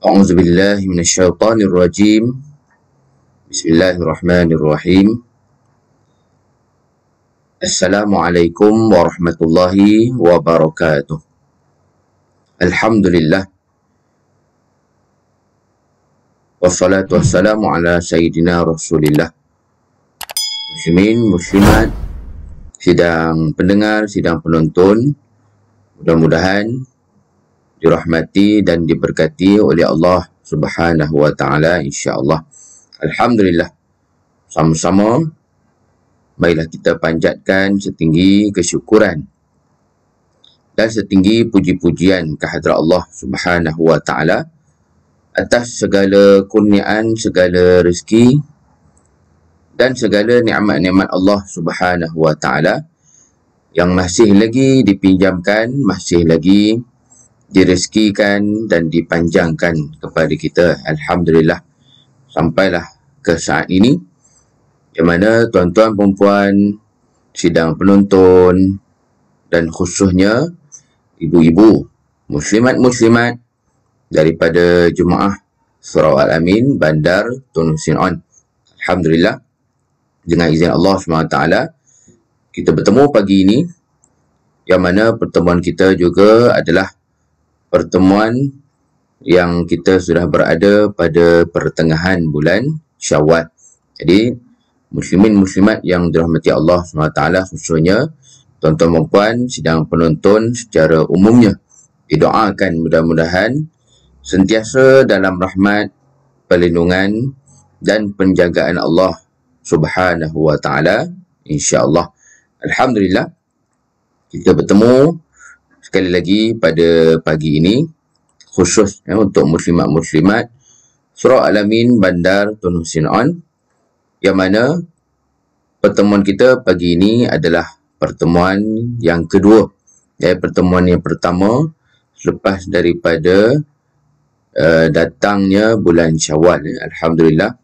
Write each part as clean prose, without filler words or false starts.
A'udzu billahi minasyaitonir rajim. Bismillahirrahmanirrahim. Assalamualaikum warahmatullahi wabarakatuh. Alhamdulillah. Wassalatu wassalamu ala sayyidina Rasulillah. Muslimin, muslimat, sidang pendengar, sidang penonton, mudah-mudahan dirahmati dan diberkati oleh Allah Subhanahu wa taala, insya-Allah. Alhamdulillah. Sama-sama marilah kita panjatkan setinggi kesyukuran dan setinggi puji-pujian kehadrat Allah Subhanahu wa taala atas segala kurniaan, segala rezeki dan segala nikmat-nikmat Allah Subhanahu wa taala yang masih lagi dipinjamkan, masih lagi direzekikan dan dipanjangkan kepada kita. Alhamdulillah, sampailah ke saat ini di mana tuan-tuan perempuan, sidang penonton dan khususnya ibu-ibu muslimat-muslimat daripada Jemaah Surau Al-Amin Bandar Tun Hussein On. Alhamdulillah, dengan izin Allah SWT kita bertemu pagi ini, yang mana pertemuan kita juga adalah pertemuan yang kita sudah berada pada pertengahan bulan Syawal. Jadi, muslimin muslimat yang dirahmati Allah SWT, khususnya tuan-tuan perempuan, sidang penonton secara umumnya, didoakan mudah-mudahan sentiasa dalam rahmat, perlindungan dan penjagaan Allah Subhanahu wa taala, insya-Allah. Alhamdulillah, kita bertemu sekali lagi pada pagi ini khusus untuk muslimat-muslimat Surau Al-Amin Bandar Tun Hussein On, yang mana pertemuan kita pagi ini adalah pertemuan yang kedua. Pertemuan yang pertama selepas daripada datangnya bulan Syawal. Alhamdulillah,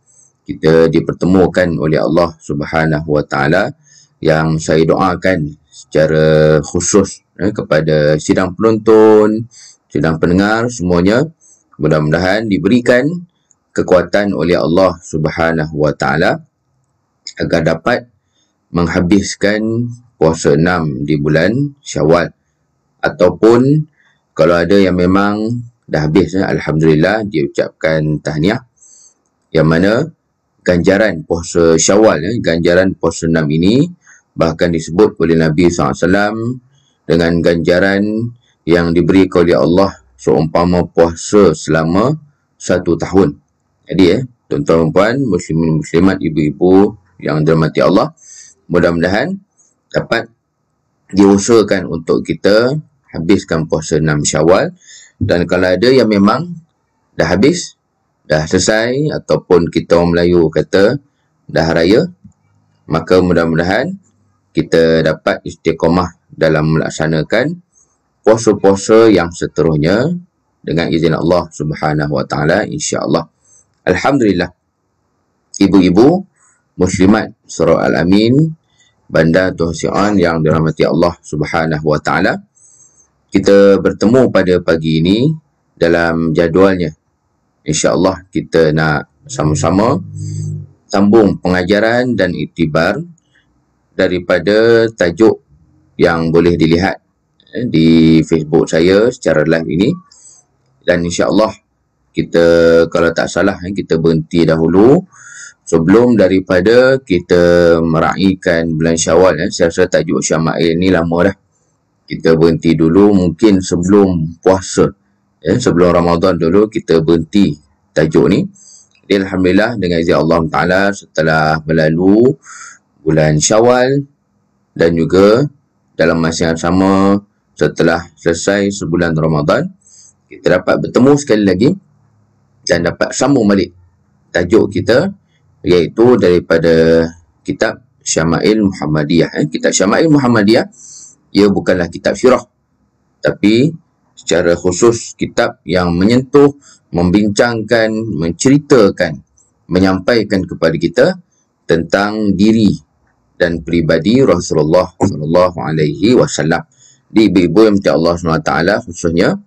kita dipertemukan oleh Allah Subhanahu wa taala, yang saya doakan secara khusus kepada sidang penonton, sidang pendengar semuanya, mudah-mudahan diberikan kekuatan oleh Allah Subhanahu wa taala agar dapat menghabiskan puasa 6 di bulan Syawal, ataupun kalau ada yang memang dah habis, alhamdulillah, diucapkan tahniah, yang mana ganjaran puasa Syawal, ganjaran puasa 6 ini bahkan disebut oleh Nabi SAW dengan ganjaran yang diberi oleh Allah seumpama puasa selama 1 tahun. Jadi tuan-tuan puan, muslimin muslimat, ibu-ibu yang dirahmati Allah, mudah-mudahan dapat diusahakan untuk kita habiskan puasa 6 Syawal. Dan kalau ada yang memang dah habis, dah selesai, ataupun kita orang Melayu kata dah raya, maka mudah-mudahan kita dapat istiqamah dalam melaksanakan puasa-puasa yang seterusnya dengan izin Allah Subhanahu wa taala, insya-Allah. Alhamdulillah, ibu-ibu muslimat Surau Al-Amin Bandar Tun Hussein On yang dirahmati Allah Subhanahu wa taala, kita bertemu pada pagi ini dalam jadualnya. InsyaAllah kita nak sama-sama sambung pengajaran dan iktibar daripada tajuk yang boleh dilihat di Facebook saya secara live ini. Dan insyaAllah kita, kalau tak salah, kita berhenti dahulu sebelum daripada kita meraihkan bulan Syawal. Saya rasa tajuk Syama'il ni lama dah. Kita berhenti dulu mungkin sebelum puasa, sebelum Ramadan dulu kita berhenti tajuk ni. Jadi alhamdulillah, dengan izin Allah Ta'ala, setelah berlalu bulan Syawal dan juga dalam masa yang sama setelah selesai sebulan Ramadan, kita dapat bertemu sekali lagi dan dapat sambung balik tajuk kita, iaitu daripada kitab Syama'il Muhammadiyah. Kitab Syama'il Muhammadiyah, ia bukanlah kitab syirah, tapi secara khusus kitab yang menyentuh, membincangkan, menceritakan, menyampaikan kepada kita tentang diri dan pribadi Rasulullah SAW. Di ibu-ibu yang Allah SWT, khususnya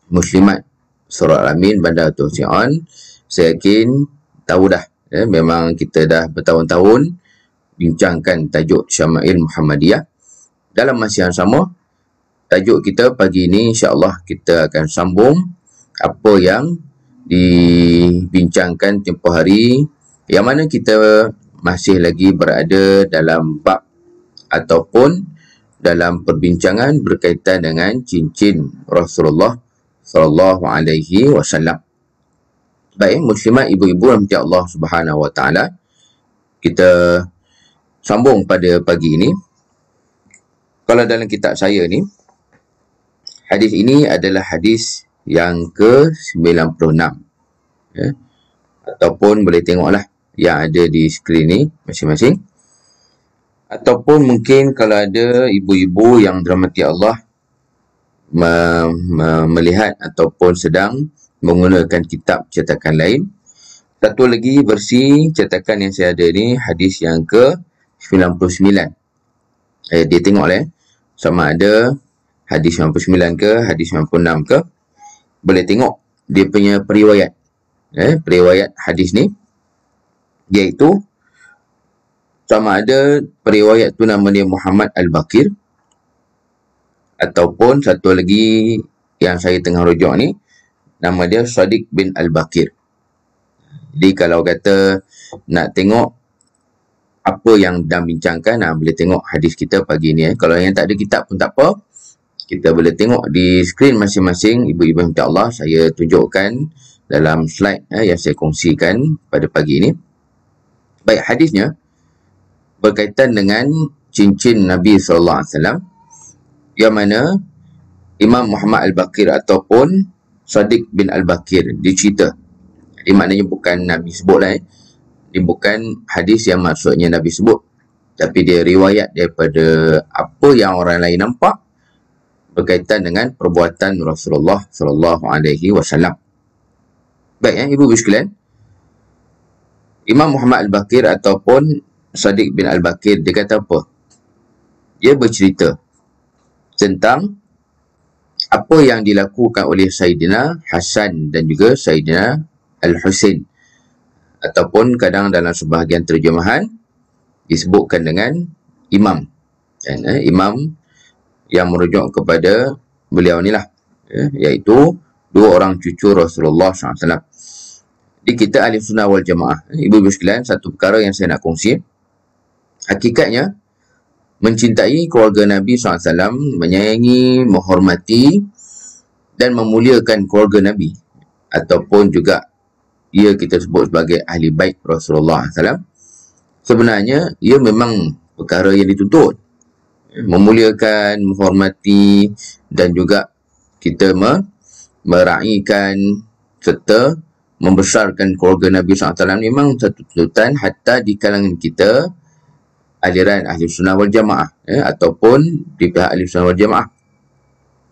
muslimat surah Al-Amin Bandar Tuhan. Saya yakin tahu dah, memang kita dah bertahun-tahun bincangkan tajuk Syama'il Muhammadiyah. Dalam masa yang sama, tajuk kita pagi ini insya-Allah kita akan sambung apa yang dibincangkan tempoh hari, yang mana kita masih lagi berada dalam bab ataupun dalam perbincangan berkaitan dengan cincin Rasulullah sallallahu alaihi wasallam. Baik, muslimat ibu-ibu rahmati Allah Subhanahu wa taala, kita sambung pada pagi ini. Kalau dalam kitab saya ni, hadis ini adalah hadis yang ke-96. Ataupun boleh tengoklah yang ada di skrin ni masing-masing. Ataupun mungkin kalau ada ibu-ibu yang dirahmati Allah melihat ataupun sedang menggunakan kitab cetakan lain. Satu lagi versi cetakan yang saya ada ni, hadis yang ke-99. Dia tengok lah sama ada hadis 99 ke, hadis 96 ke. Boleh tengok dia punya periwayat. Periwayat hadis ni, iaitu sama ada periwayat tu nama dia Muhammad Al-Baqir, ataupun satu lagi yang saya tengah rujuk ni, nama dia Shadiq bin Al-Baqir. Jadi kalau kata nak tengok apa yang dah bincangkan, boleh tengok hadis kita pagi ni. Kalau yang tak ada kitab pun tak apa, kita boleh tengok di skrin masing-masing. Ibu-ibu minta Allah, saya tunjukkan dalam slide yang saya kongsikan pada pagi ini. Baik, hadisnya berkaitan dengan cincin Nabi SAW, yang mana Imam Muhammad Al-Baqir ataupun Shadiq bin Al-Baqir dicerita. Jadi maknanya bukan Nabi sebut lah. Dia bukan hadis yang maksudnya Nabi sebut, tapi dia riwayat daripada apa yang orang lain nampak berkaitan dengan perbuatan Rasulullah sallallahu alaihi wasallam. Baik, ibu-ibu sekalian, Imam Muhammad Al-Baqir ataupun Shadiq bin Al-Baqir, dia kata apa? Dia bercerita tentang apa yang dilakukan oleh Sayyidina Hasan dan juga Sayyidina Al-Husain, ataupun kadang dalam sebahagian terjemahan disebutkan dengan imam. Imam yang merujuk kepada beliau ni lah, iaitu dua orang cucu Rasulullah SAW. Di kita Ahli Sunnah wal Jamaah, ibu-ibu sekalian, satu perkara yang saya nak kongsi, hakikatnya mencintai keluarga Nabi SAW, menyayangi, menghormati dan memuliakan keluarga Nabi, ataupun juga ia kita sebut sebagai ahli bait Rasulullah SAW, sebenarnya ia memang perkara yang dituntut. Memuliakan, menghormati dan juga kita meraihkan serta membesarkan keluarga Nabi SAW memang satu tuntutan hatta di kalangan kita aliran Ahli Sunnah wal Jamaah, ataupun di pihak Ahli Sunnah wal Jamaah.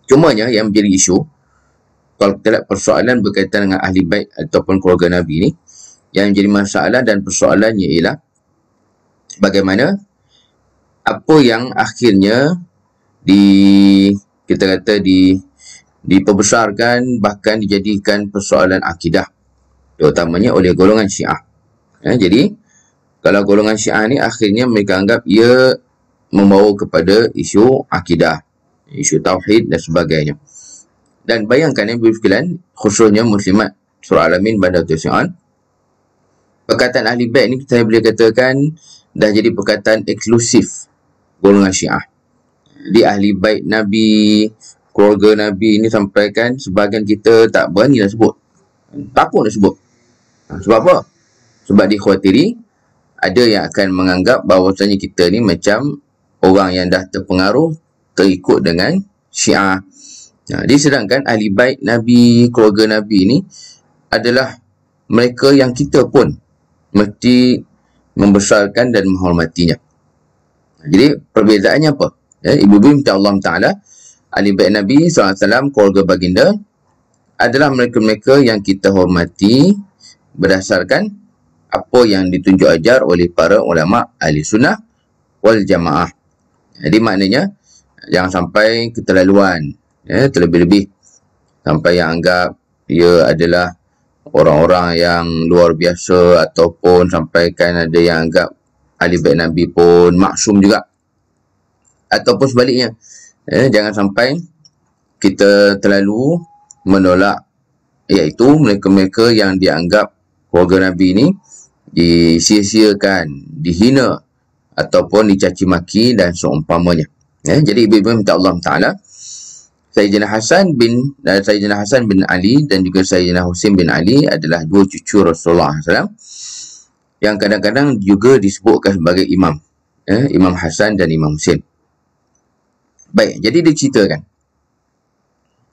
Cumanya yang menjadi isu, kalau kita lihat persoalan berkaitan dengan ahli bait ataupun keluarga Nabi ni, yang menjadi masalah dan persoalannya ialah bagaimana apa yang akhirnya kita kata diperbesarkan, bahkan dijadikan persoalan akidah, terutamanya oleh golongan Syiah. Jadi kalau golongan Syiah ni akhirnya mereka anggap ia membawa kepada isu akidah, isu tauhid dan sebagainya. Dan bayangkan ibu sekalian, khususnya muslimat surah Al-Amin Bandar Tuhan, perkataan ahli bait ni saya boleh katakan dah jadi perkataan eksklusif golongan Syiah. Di ahli bait Nabi, keluarga Nabi ini sampaikan sebahagian kita tak berani nak sebut, takut nak sebut. Sebab apa? Sebab dikhawatiri ada yang akan menganggap bahawasanya kita ni macam orang yang dah terpengaruh, terikut dengan Syiah. Sedangkan ahli bait Nabi, keluarga Nabi ini adalah mereka yang kita pun mesti membesarkan dan menghormatinya. Jadi perbezaannya apa? Ibu-ibu minta Allah Ta'ala, ahli bait Nabi SAW, keluarga baginda, adalah mereka-mereka yang kita hormati berdasarkan apa yang ditunjuk ajar oleh para ulama ahli sunnah wal jamaah. Jadi maknanya jangan sampai keterlaluan, terlebih-lebih sampai yang anggap ia adalah orang-orang yang luar biasa, ataupun sampaikan ada yang anggap ahli bait Nabi pun maksum juga, ataupun sebaliknya. Jangan sampai kita terlalu menolak, iaitu mereka-mereka yang dianggap keluarga Nabi ini disia-siakan, dihina, ataupun dicaci maki dan seumpamanya. Jadi ibu-ibu minta Allah Ta'ala, Sayyidina Hasan bin Ali dan juga Sayyidina Husain bin Ali adalah dua cucu Rasulullah SAW yang kadang-kadang juga disebutkan sebagai imam. Imam Hasan dan Imam Husain. Baik, jadi diceritakan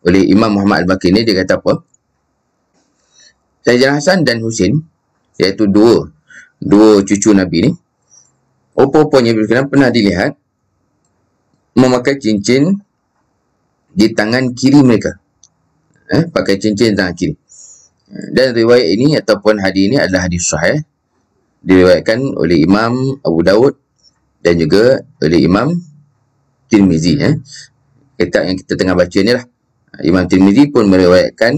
oleh Imam Muhammad Al-Baqir ni, dia kata apa? Sayyidina Hasan dan Husain, iaitu dua cucu Nabi ni, rupa-rupanya pernah dilihat memakai cincin di tangan kiri mereka. Pakai cincin tangan kiri. Dan riwayat ini ataupun hadis ini adalah hadis sahih, diriwayatkan oleh Imam Abu Daud dan juga oleh Imam Tirmizi. Kitab yang kita tengah baca ni lah. Imam Tirmizi pun meriwayatkan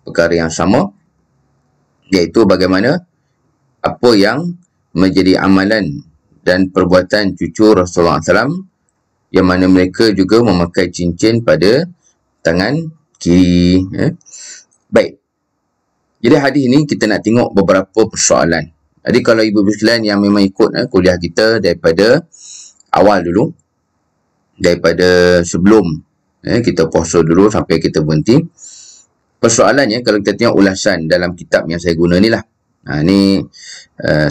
perkara yang sama, iaitu bagaimana apa yang menjadi amalan dan perbuatan cucu Rasulullah SAW, yang mana mereka juga memakai cincin pada tangan kiri. Baik. Jadi hadis ini kita nak tengok beberapa persoalan. Jadi kalau ibu-ibu sekalian yang memang ikut kuliah kita daripada awal dulu, daripada sebelum kita puasa dulu sampai kita berhenti, persoalannya kalau kita tengok ulasan dalam kitab yang saya guna ni lah. Ni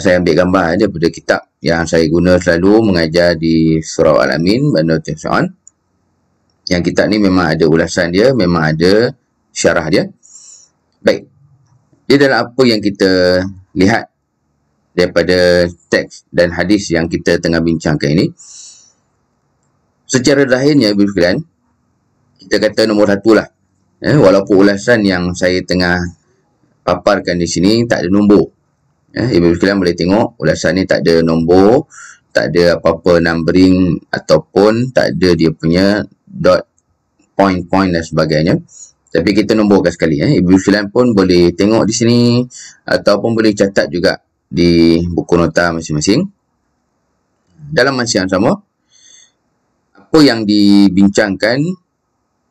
saya ambil gambar daripada kitab yang saya guna selalu mengajar di Surau Al-Amin, Bandar Tiongson. Yang kitab ni memang ada ulasan dia, memang ada syarah dia. Baik. Dia dalam apa yang kita lihat daripada teks dan hadis yang kita tengah bincangkan ini, secara zahirnya ibu sekalian, kita kata nombor satu lah. Walaupun ulasan yang saya tengah paparkan di sini tak ada nombor. Ibu sekalian boleh tengok ulasan ni tak ada nombor, tak ada apa-apa numbering, ataupun tak ada dia punya dot, point dan sebagainya. Tapi kita nomborkan sekali. Ibu sekalian pun boleh tengok di sini, ataupun boleh catat juga di buku nota masing-masing. Dalam masa yang sama, apa yang dibincangkan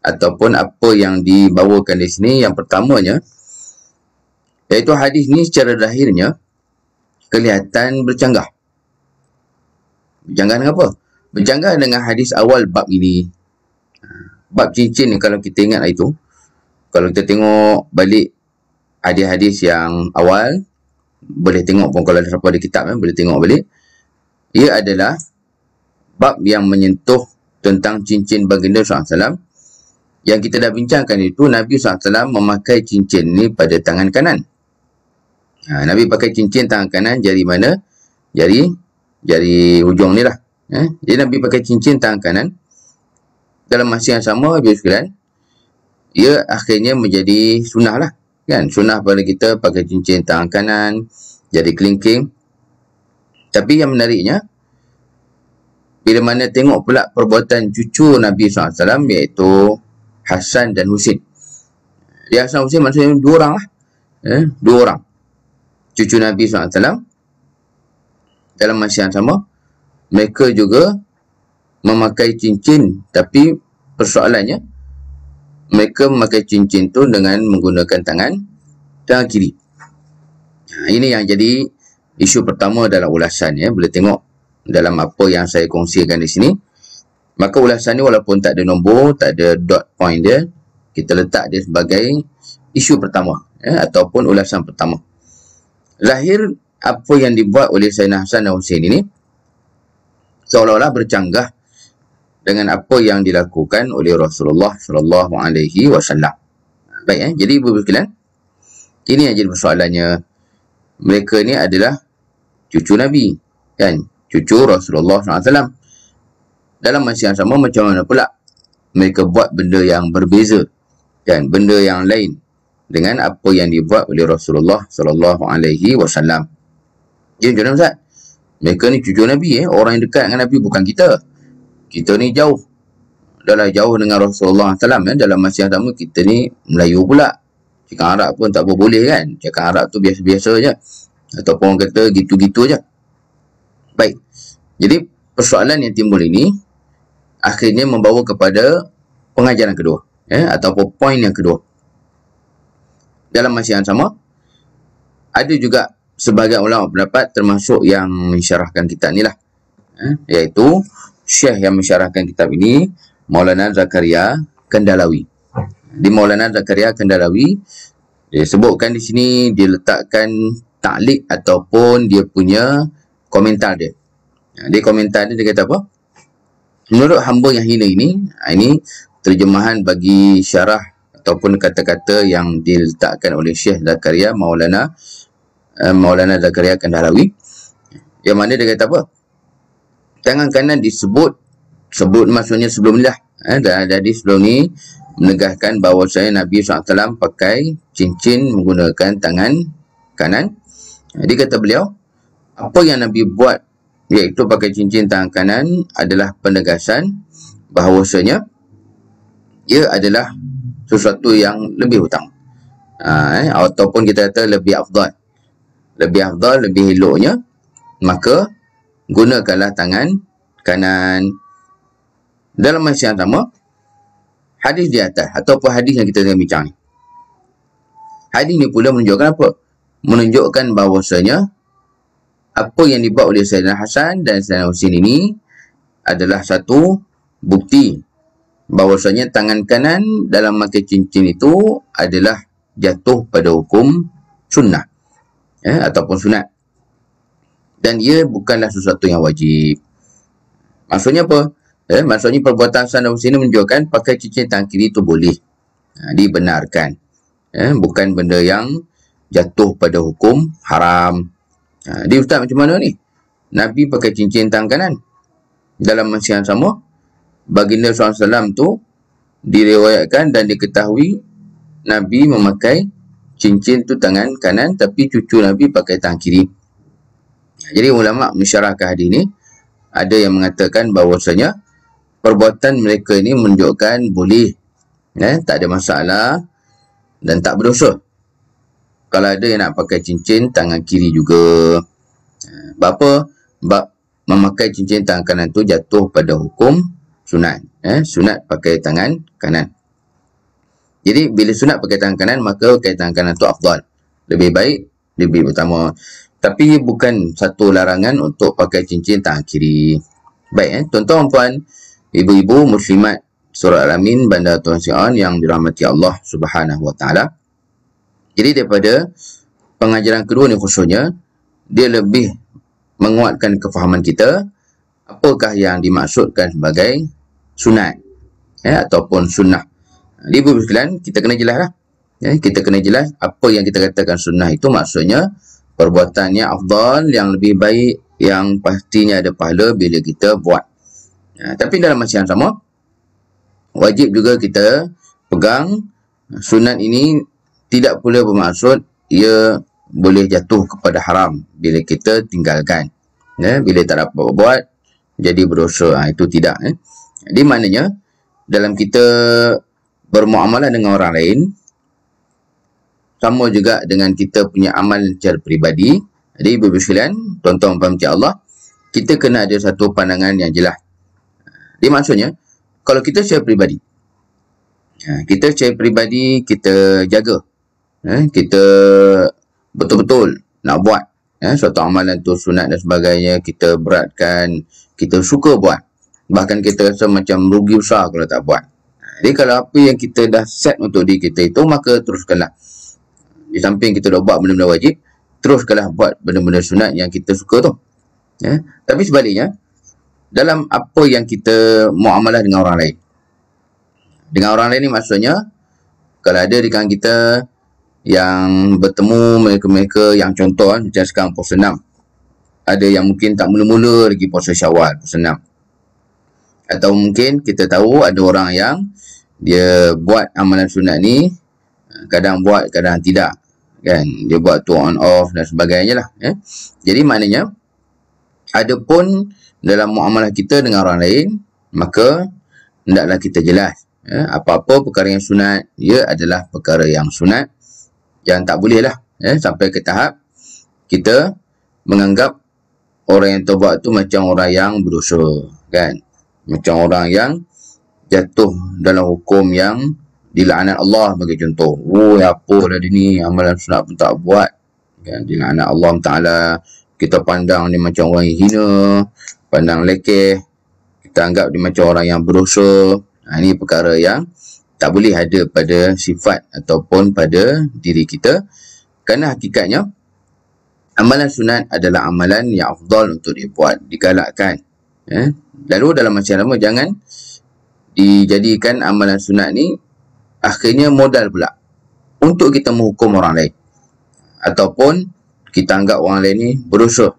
ataupun apa yang dibawakan di sini, yang pertamanya, iaitu hadis ni secara zahirnya kelihatan bercanggah. Bercanggah dengan apa? Bercanggah dengan hadis awal bab ini. Bab cincin ni, kalau kita ingat itu, kalau kita tengok balik hadis-hadis yang awal, boleh tengok pun kalau ada siapa ada kitab, boleh tengok balik. Ia adalah bab yang menyentuh tentang cincin baginda SAW. Yang kita dah bincangkan itu, Nabi SAW memakai cincin ni pada tangan kanan. Nabi pakai cincin tangan kanan, jari mana? Jari hujung ni lah. Jadi Nabi pakai cincin tangan kanan. Dalam masa yang sama, ibu sekalian, ia akhirnya menjadi sunnah lah. Kan? Sunnah pada kita pakai cincin tangan kanan, jari kelingking. Tapi yang menariknya, bila mana tengok pula perbuatan cucu Nabi SAW, iaitu Hasan dan Husain. Dia Hasan Husain maksudnya dua orang lah. Dua orang. Cucu Nabi SAW. Dalam masa yang sama, mereka juga memakai cincin. Tapi persoalannya, mereka memakai cincin tu dengan menggunakan tangan kiri. Ini yang jadi isu pertama dalam ulasan. Boleh tengok dalam apa yang saya kongsikan di sini. Maka ulasan ni walaupun tak ada nombor, tak ada dot point dia, kita letak dia sebagai isu pertama, ataupun ulasan pertama. Zahir apa yang dibuat oleh Sayyidina Hasan dan Husain ini seolah-olah bercanggah dengan apa yang dilakukan oleh Rasulullah SAW. Baik, jadi ibu-ibu sekalian, ini yang jadi persoalannya. Mereka ni adalah cucu Nabi, kan? Cucu Rasulullah SAW. Dalam masa yang sama, macam mana pula mereka buat benda yang berbeza, kan? Benda yang lain dengan apa yang dibuat oleh Rasulullah SAW. Jadi macam mana Ustaz? Mereka ni cucu Nabi, orang yang dekat dengan Nabi, bukan kita. Kita ni jauh. Dah jauh dengan Rasulullah SAW. Dalam masa yang sama, kita ni Melayu pula. Cakap Arab pun tak boleh kan. Cakap Arab tu biasa-biasa je. Ataupun orang kata gitu-gitu je. Baik. Jadi persoalan yang timbul ini akhirnya membawa kepada pengajaran kedua. Ataupun poin yang kedua. Dalam masa yang sama, ada juga sebahagian ulama pendapat termasuk yang mensyarahkan kitab ni lah. Iaitu Syekh yang mensyarahkan kitab ini, Maulana Zakaria Kandalawi. Di Maulana Zakaria Kandalawi, dia sebutkan di sini, dia letakkan ta'liq ataupun dia punya komentar dia. Dia komentar dia kata apa? Menurut hamba yang hina ini terjemahan bagi syarah ataupun kata-kata yang diletakkan oleh Syekh Zakaria Maulana Zakaria Kandalawi, yang mana dia kata apa? Tangan kanan sebut maksudnya sebelum ni lah. Jadi sebelum ni menegaskan bahawa Nabi SAW pakai cincin menggunakan tangan kanan. Dia kata beliau, apa yang Nabi buat iaitu pakai cincin tangan kanan adalah penegasan bahawasanya ia adalah sesuatu yang lebih utama. Ataupun kita kata lebih afdal. Lebih eloknya, maka gunakanlah tangan kanan. Dalam masa yang sama, hadis di atas ataupun hadis yang kita tengah bincang ni, hadis ni pula menunjukkan apa? Menunjukkan bahawasanya apa yang dibuat oleh Sayyidina Hasan dan Sayyidina Husin ini adalah satu bukti bahawasanya tangan kanan dalam memakai cincin itu adalah jatuh pada hukum sunnah ataupun sunat, dan ia bukanlah sesuatu yang wajib. Maksudnya apa? Maksudnya perbuatan Hasan dan Husin ini menunjukkan pakai cincin tangan kiri itu boleh, dibenarkan, bukan benda yang jatuh pada hukum haram. Dia ustaz macam mana ni? Nabi pakai cincin tangan kanan. Dalam masa yang sama, baginda SAW tu diriwayatkan dan diketahui Nabi memakai cincin tu tangan kanan, tapi cucu Nabi pakai tangan kiri. Jadi ulama mensyarahkan hadis ni, ada yang mengatakan bahawasanya perbuatan mereka ini menunjukkan boleh, tak ada masalah dan tak berdosa kalau ada yang nak pakai cincin tangan kiri juga. Bapa memakai cincin tangan kanan tu jatuh pada hukum sunat. Sunat pakai tangan kanan. Jadi bila sunat pakai tangan kanan, maka pakai tangan kanan tu afdal, lebih baik, lebih utama. Tapi bukan satu larangan untuk pakai cincin tangan kiri. Baik, tuan-tuan puan, ibu-ibu muslimat Surah Al-Amin, Bandar Tuan Si'an yang dirahmati Allah Subhanahu Wa Taala. Jadi daripada pengajaran kedua ni khususnya, dia lebih menguatkan kefahaman kita apakah yang dimaksudkan sebagai sunat ataupun sunnah. Ibu sekalian, kita kena jelas lah. Kita kena jelas apa yang kita katakan sunnah itu maksudnya perbuatannya afdal, yang lebih baik, yang pastinya ada pahala bila kita buat. Tapi dalam masa yang sama, wajib juga kita pegang sunat ini tidak pula bermaksud ia boleh jatuh kepada haram bila kita tinggalkan. Bila tak dapat buat, jadi berdosa. Itu tidak. Jadi maknanya, dalam kita bermuamalah dengan orang lain, sama juga dengan kita punya amal secara peribadi. Jadi ibu sekalian, tuan-tuan dan puan Allah, kita kena ada satu pandangan yang jelas. Jadi maksudnya, kalau kita secara peribadi, kita jaga, kita betul-betul nak buat suatu amalan tu sunat dan sebagainya, kita beratkan, kita suka buat, bahkan kita rasa macam rugi besar kalau tak buat. Jadi kalau apa yang kita dah set untuk diri kita itu, maka teruskanlah. Di samping kita dah buat benda-benda wajib, teruskanlah buat benda-benda sunat yang kita suka tu. Tapi sebaliknya, dalam apa yang kita muamalah dengan orang lain, dengan orang lain ni maksudnya, kalau ada di kalangan kita yang bertemu mereka-mereka yang contoh macam sekarang puasa 6, ada yang mungkin tak mula-mula lagi puasa Syawal, puasa 6, atau mungkin kita tahu ada orang yang dia buat amalan sunat ni, kadang buat, kadang tidak, kan? Dia buat tu on off dan sebagainya lah. Jadi maknanya, adapun dalam muamalah kita dengan orang lain, maka hendaklah kita jelas. Apa-apa perkara yang sunat, ia adalah perkara yang sunat. yang tak boleh lah sampai ke tahap kita menganggap orang yang taubat tu macam orang yang berdosa, kan? Macam orang yang jatuh dalam hukum yang dilaknat Allah bagi contoh. Oh, apalah dia ni, amalan sunat pun tak buat, kan? Dilaknat Allah Ta'ala. Kita pandang dia macam orang yang hina, pandang lekeh, kita anggap dia macam orang yang berdosa. Ini perkara yang tak boleh ada pada sifat ataupun pada diri kita. Kerana hakikatnya amalan sunat adalah amalan yang afdal untuk dibuat, digalakkan. Lalu dalam masa yang sama jangan dijadikan amalan sunat ni akhirnya modal pula untuk kita menghukum orang lain, ataupun kita anggap orang lain ni berdosa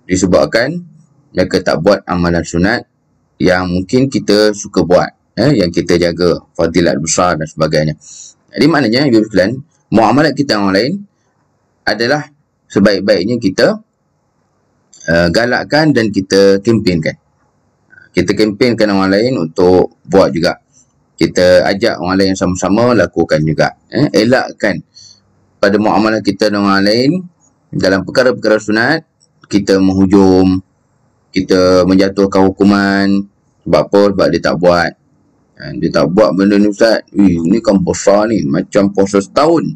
disebabkan mereka tak buat amalan sunat yang mungkin kita suka buat, yang kita jaga fadilat besar dan sebagainya. Jadi maknanya ibu sekalian, muamalat kita dengan orang lain adalah sebaik-baiknya kita galakkan dan kita kempenkan. Kita kempenkan orang lain untuk buat juga. Kita ajak orang lain sama-sama lakukan juga. Elakkan pada muamalah kita dengan orang lain dalam perkara-perkara sunat kita menghujum, kita menjatuhkan hukuman. Sebab apa? Sebab dia tak buat. Dia tak buat benda ni Ustaz. Ni kan puasa ni macam puasa setahun.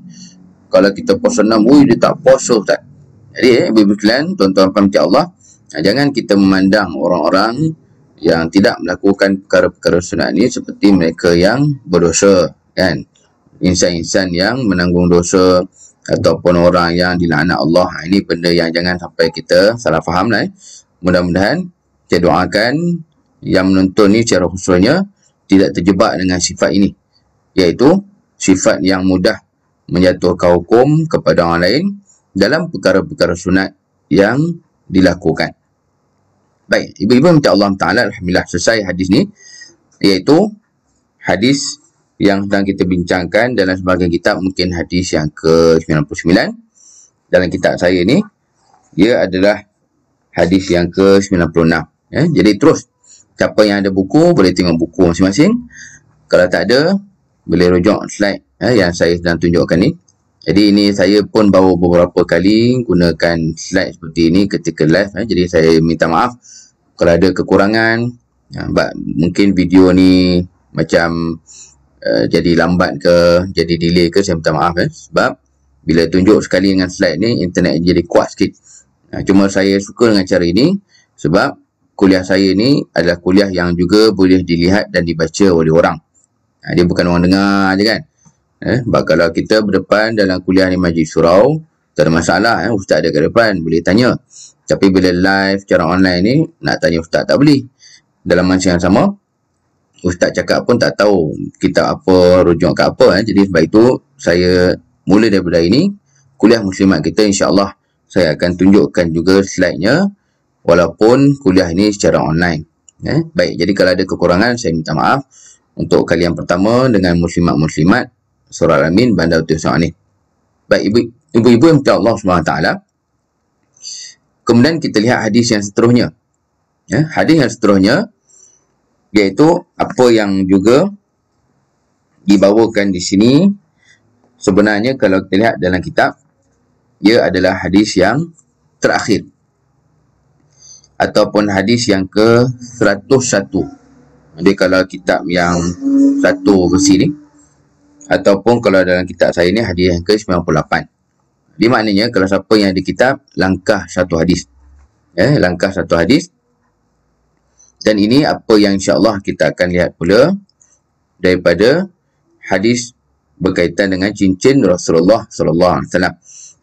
Kalau kita puasa 6, dia tak puasa Ustaz. Jadi ibu sekalian, tuan-tuan rahmati Allah, jangan kita memandang orang-orang yang tidak melakukan perkara-perkara sunat ni seperti mereka yang berdosa, kan? Insan-insan yang menanggung dosa ataupun orang yang dilaknat Allah. Ini benda yang jangan sampai kita salah faham lah. Mudah-mudahan saya doakan yang menonton ni secara khususnya tidak terjebak dengan sifat ini, iaitu sifat yang mudah menjatuhkan hukum kepada orang lain dalam perkara-perkara sunat yang dilakukan. Baik, ibu-ibu minta Allah Ta'ala, alhamdulillah selesai hadis ni, iaitu hadis yang sedang kita bincangkan dalam sebahagian kitab, mungkin hadis yang ke-99. Dalam kitab saya ni, ia adalah hadis yang ke-96. Jadi terus, siapa yang ada buku, boleh tengok buku masing-masing. Kalau tak ada, boleh rujuk slide yang saya sedang tunjukkan ni. Jadi ini saya pun bawa beberapa kali gunakan slide seperti ini ketika live. Jadi saya minta maaf kalau ada kekurangan. Mungkin video ni macam jadi lambat ke, jadi delay ke, saya minta maaf. Sebab bila tunjuk sekali dengan slide ni, internet jadi kuat sikit. Cuma saya suka dengan cara ini sebab kuliah saya ni adalah kuliah yang juga boleh dilihat dan dibaca oleh orang. Dia bukan orang dengar je kan. Sebab kalau kita berdepan dalam kuliah ni majlis surau, tak ada masalah. Ustaz ada kat depan, boleh tanya. Tapi bila live secara online ni, nak tanya ustaz tak boleh. Dalam masa yang sama, ustaz cakap pun tak tahu kitab apa, rujuk kat apa. Jadi sebab itu, saya mula daripada ini, kuliah muslimat kita insyaAllah, saya akan tunjukkan juga slide-nya, walaupun kuliah ini secara online. Baik, jadi kalau ada kekurangan, saya minta maaf. Untuk kali yang pertama, dengan muslimat-muslimat, Surah Al-Amin, Bandar Utuh ni. Baik, ibu-ibu yang minta Allah SWT. Kemudian kita lihat hadis yang seterusnya. Hadis yang seterusnya, iaitu apa yang juga dibawakan di sini. Sebenarnya kalau kita lihat dalam kitab, ia adalah hadis yang terakhir. Ataupun hadis yang ke-101. Jadi kalau kitab yang satu versi ni, ataupun kalau dalam kitab saya ni hadis yang ke-98. Di maknanya kalau siapa yang ada kitab, langkah satu hadis. Langkah satu hadis. Dan ini apa yang insyaAllah kita akan lihat pula daripada hadis berkaitan dengan cincin Rasulullah SAW.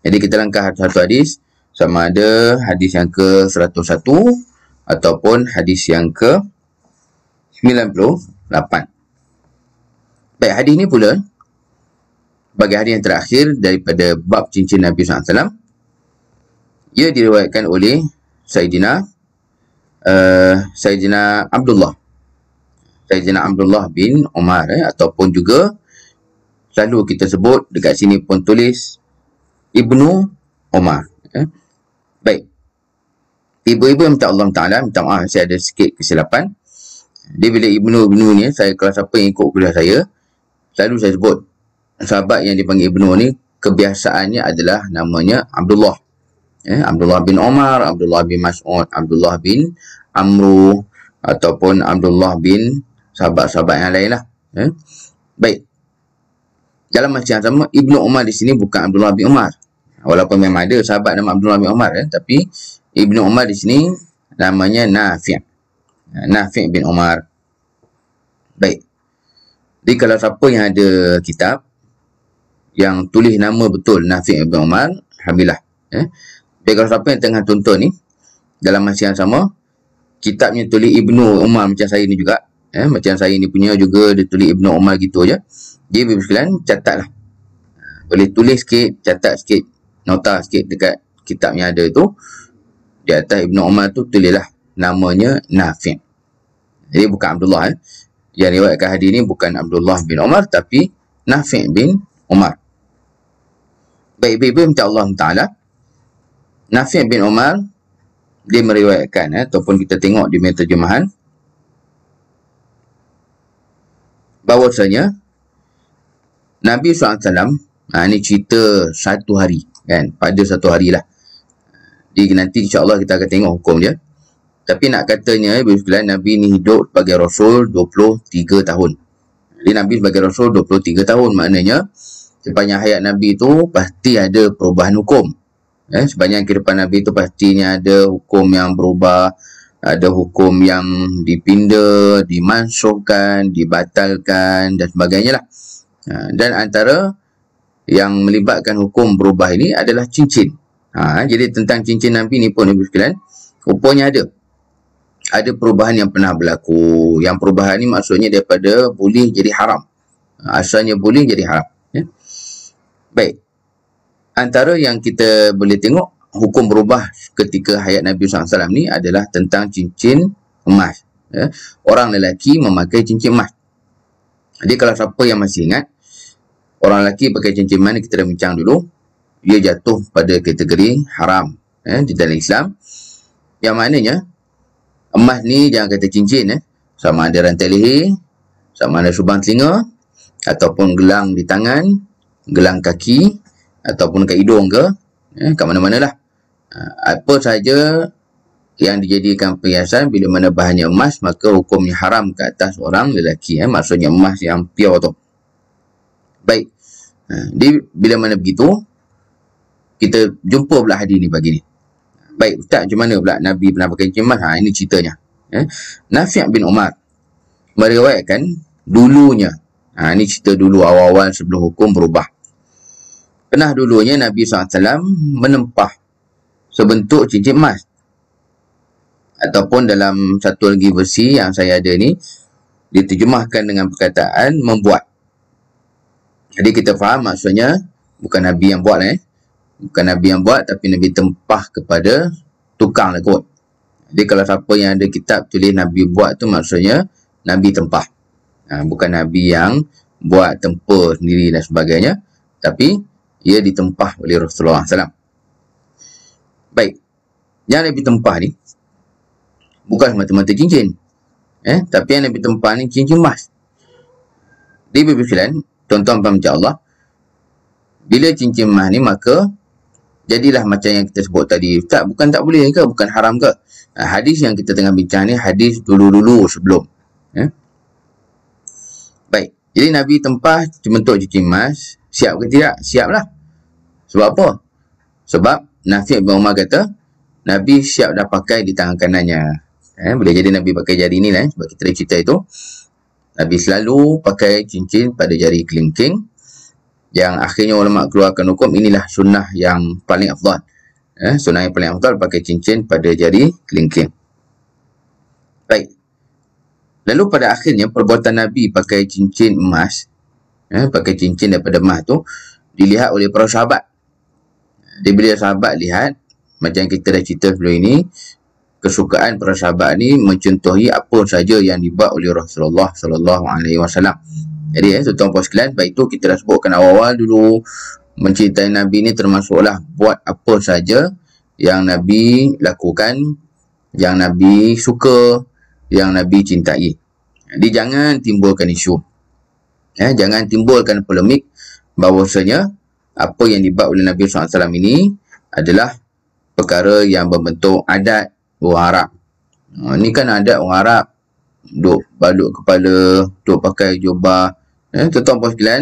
Jadi kita langkah satu hadis, sama ada hadis yang ke-101 ataupun hadis yang ke-98. Baik, hadis ini pula bagi hadis yang terakhir daripada bab cincin Nabi SAW. Ia diriwayatkan oleh Sayyidina Abdullah bin Umar, ataupun juga selalu kita sebut dekat sini pun tulis Ibnu Umar. Baik, ibu-ibu yang minta Allah Ta'ala, minta maaf saya ada sikit kesilapan. Dia bila Ibnu ni, saya kalau siapa yang ikut kuliah saya, selalu saya sebut sahabat yang dipanggil Ibnu ni kebiasaannya adalah namanya Abdullah. Abdullah bin Umar, Abdullah bin Mas'ud, Abdullah bin Amru, ataupun Abdullah bin sahabat-sahabat yang lain lah. Baik. Dalam masa yang sama, Ibnu Umar di sini bukan Abdullah bin Umar. Walaupun memang ada sahabat nama Abdullah bin Umar, tapi Ibnu Umar di sini namanya Nafi'. Nafi' bin Umar. Baik. Jadi kalau siapa yang ada kitab yang tulis nama betul Nafi' bin Umar, alhamdulillah. Jadi kalau siapa yang tengah tonton ni, dalam masa yang sama, kitabnya tulis Ibnu Umar macam saya ni juga. Macam saya ni punya juga dia tulis Ibnu Umar gitu aja. Jadi Ibu sekalian catatlah. Boleh tulis sikit, catat sikit, nota sikit dekat kitab yang ada tu. Di atas Ibnu Umar tu tulislah namanya Nafi'. Jadi bukan Abdullah. Yang riwayatkan hadis ni bukan Abdullah bin Umar, tapi Nafi' bin Umar. Baik, ibu minta Allah Ta'ala, Nafi' bin Umar dia meriwayatkan, ataupun kita tengok di meja terjemahan, bahawasanya Nabi SAW, ini cerita satu hari, kan, pada satu hari lah. Jadi nanti insyaAllah kita akan tengok hukum dia. Tapi nak katanya, Nabi ni hidup sebagai Rasul 23 tahun. Jadi Nabi sebagai Rasul 23 tahun, maknanya sepanjang hayat Nabi tu pasti ada perubahan hukum. Sepanjang kehidupan Nabi tu pastinya ada hukum yang berubah, ada hukum yang dipindah, dimansuhkan, dibatalkan dan sebagainya lah. Dan antara yang melibatkan hukum berubah ini adalah cincin. Jadi tentang cincin Nabi ni pun ibu sekalian, rupanya ada perubahan yang pernah berlaku. Yang perubahan ni maksudnya daripada boleh jadi haram. Asalnya boleh jadi haram. Baik. Antara yang kita boleh tengok hukum berubah ketika hayat Nabi SAW ni adalah tentang cincin emas. Orang lelaki memakai cincin emas. Jadi kalau siapa yang masih ingat, orang lelaki pakai cincin emas ni kita dah bincang dulu. Dia jatuh pada kategori haram di dalam Islam. Yang maknanya, emas ni jangan kata cincin. Sama ada rantai leher, sama ada subang telinga, ataupun gelang di tangan, gelang kaki, ataupun kat hidung ke, kat mana-mana lah. Apa saja yang dijadikan perhiasan bila mana bahannya emas, maka hukumnya haram ke atas orang lelaki. Maksudnya emas yang pure tu. Baik. Jadi bila mana begitu, kita jumpa pula hadis ni pagi ni. Baik, Ustaz, macam mana pula Nabi pernah pakai cincin emas? Ini ceritanya. Nafi' bin Umar meriwayatkan dulunya. Ini cerita dulu awal-awal sebelum hukum berubah. Pernah dulunya Nabi SAW menempah sebentuk cincin emas. Ataupun dalam satu lagi versi yang saya ada ni, diterjemahkan dengan perkataan membuat. Jadi kita faham maksudnya bukan Nabi yang buat Bukan Nabi yang buat, tapi Nabi tempah kepada tukang lah kot. Jadi kalau siapa yang ada kitab tulis Nabi buat tu maksudnya Nabi tempah. Bukan Nabi yang buat tempah sendiri dan sebagainya, tapi ia ditempah oleh Rasulullah SAW. Baik. Yang Nabi tempah ni bukan semata-mata cincin. Tapi yang Nabi tempah ni cincin emas. Di Bibi Filan, tuan-tuan macam Allah, bila cincin emas ni maka jadilah macam yang kita sebut tadi. Ustaz, bukan tak boleh ke? Bukan haram ke? Hadis yang kita tengah bincang ni hadis dulu-dulu sebelum. Baik. Jadi Nabi tempah bentuk cincin emas. Siap ke tidak? Siap lah. Sebab apa? Sebab Nafi' bin Umar kata Nabi siap dah pakai di tangan kanannya. Boleh jadi Nabi pakai jari ni lah. Sebab kita dah cerita itu. Nabi selalu pakai cincin pada jari kelingking. Yang akhirnya ulama keluarkan hukum, inilah sunnah yang paling afdal. Sunnah yang paling afdal pakai cincin pada jari kelingking. Baik. Lalu pada akhirnya perbuatan Nabi pakai cincin emas, pakai cincin daripada emas tu dilihat oleh para sahabat. Dia bila sahabat lihat, macam kita dah cerita sebelum ini, kesukaan para sahabat ni mencontohi apa saja yang dibuat oleh Rasulullah SAW. Jadi tuan-tuan puan sekalian, baik itu kita dah sebutkan awal-awal dulu, mencintai Nabi ni termasuklah buat apa saja yang Nabi lakukan, yang Nabi suka, yang Nabi cintai. Jadi jangan timbulkan isu. Jangan timbulkan polemik bahawasanya apa yang dibuat oleh Nabi SAW ini adalah perkara yang berbentuk adat orang Arab. Ni kan adat orang Arab, duk baluk kepala, duk pakai jubah. Tuan-tuan puan sekalian,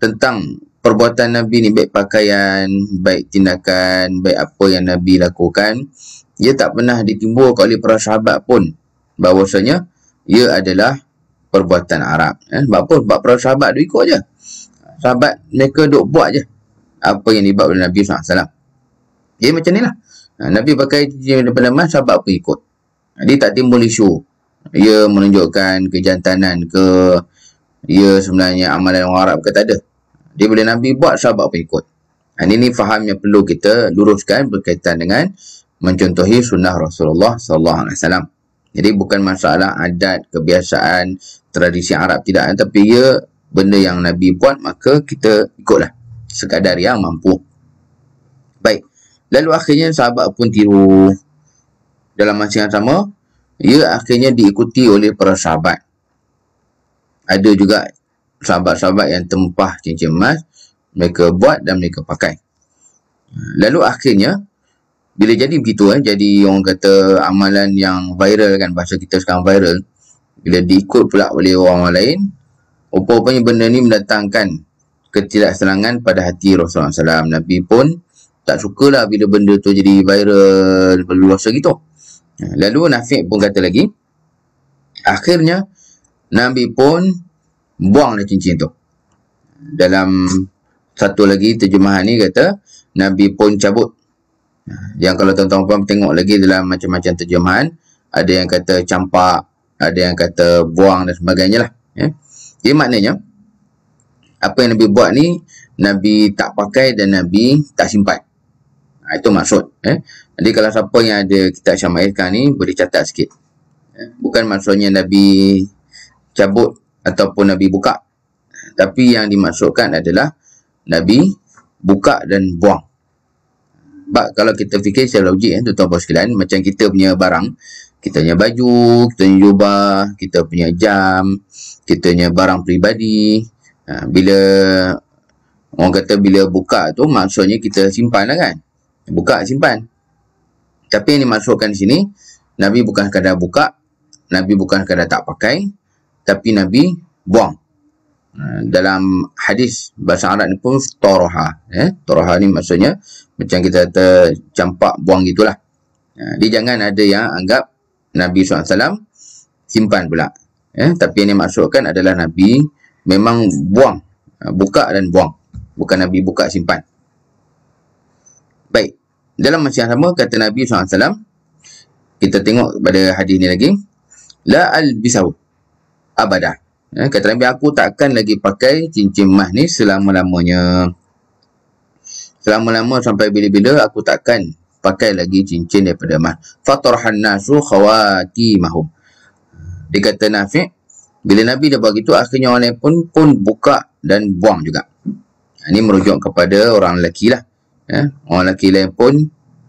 tentang perbuatan Nabi ni, baik pakaian, baik tindakan, baik apa yang Nabi lakukan, ia tak pernah ditimbulkan oleh para sahabat pun bahawasanya ia adalah perbuatan Arab. Sebab apa? Sebab para sahabat duk ikut je. Sahabat mereka duk buat je apa yang dibuat oleh Nabi SAW. Dia macam ni lah. Nabi pakai cincin daripada emas, sahabat pun ikut. Dia tak timbul isu. Ia menunjukkan kejantanan ke, ia sebenarnya amalan orang Arab ke, tak ada. Dia bila Nabi buat, sahabat pun ikut. Ini faham yang perlu kita luruskan berkaitan dengan mencontohi sunnah Rasulullah SAW. Jadi bukan masalah adat, kebiasaan, tradisi Arab, tidak. Tapi ia benda yang Nabi buat, maka kita ikutlah sekadar yang mampu. Baik. Lalu akhirnya sahabat pun tiru. Dalam masa yang sama, ia akhirnya diikuti oleh para sahabat. Ada juga sahabat-sahabat yang tempah cincin emas, mereka buat dan mereka pakai. Lalu akhirnya, bila jadi begitu, jadi orang kata amalan yang viral kan, bahasa kita sekarang viral, bila diikut pula oleh orang lain, rupanya benda ni mendatangkan ketidaksenangan pada hati Rasulullah SAW. Nabi pun tak sukalah bila benda tu jadi viral, berluasa gitu. Lalu Nafi' pun kata lagi, akhirnya Nabi pun buanglah cincin tu. Dalam satu lagi terjemahan ni kata, Nabi pun cabut. Yang kalau tuan-tuan tengok lagi dalam macam-macam terjemahan, ada yang kata campak, ada yang kata buang dan sebagainya lah. Jadi maknanya, apa yang Nabi buat ni, Nabi tak pakai dan Nabi tak simpan. Itu maksud. Jadi kalau siapa yang ada kitab Syama'il sekarang ni, boleh catat sikit. Bukan maksudnya Nabi cabut ataupun Nabi buka. Tapi yang dimaksudkan adalah Nabi buka dan buang. Sebab kalau kita fikir secara logik, tuan-tuan sekalian, macam kita punya barang, kita punya baju, kita punya jubah, kita punya jam, kita punya barang peribadi. Bila orang kata bila buka tu, maksudnya kita simpan lah kan. Buka, simpan. Tapi yang dimaksudkan di sini, Nabi bukan sekadar buka, Nabi bukan sekadar tak pakai, tapi Nabi buang. Dalam hadis bahasa Arab ni pun toroha. Toroha ni maksudnya macam kita kata campak, buang gitulah. Dia jangan ada yang anggap Nabi SAW simpan pula. Tapi yang dimaksudkan adalah Nabi memang buang. Buka dan buang. Bukan Nabi buka, simpan. Baik. Dalam masa yang sama, kata Nabi SAW, kita tengok pada hadis ni lagi, la albisahu abadah. Kata Nabi, aku takkan lagi pakai cincin emas ni selama-lamanya. Selama-lama sampai bila-bila aku takkan pakai lagi cincin daripada emas. Fatarhan nasu khawatimahum. Dia kata Nafi', bila Nabi dah buat gitu, akhirnya orang lain pun buka dan buang juga. Ini merujuk kepada orang lelaki lah. Orang lelaki lain pun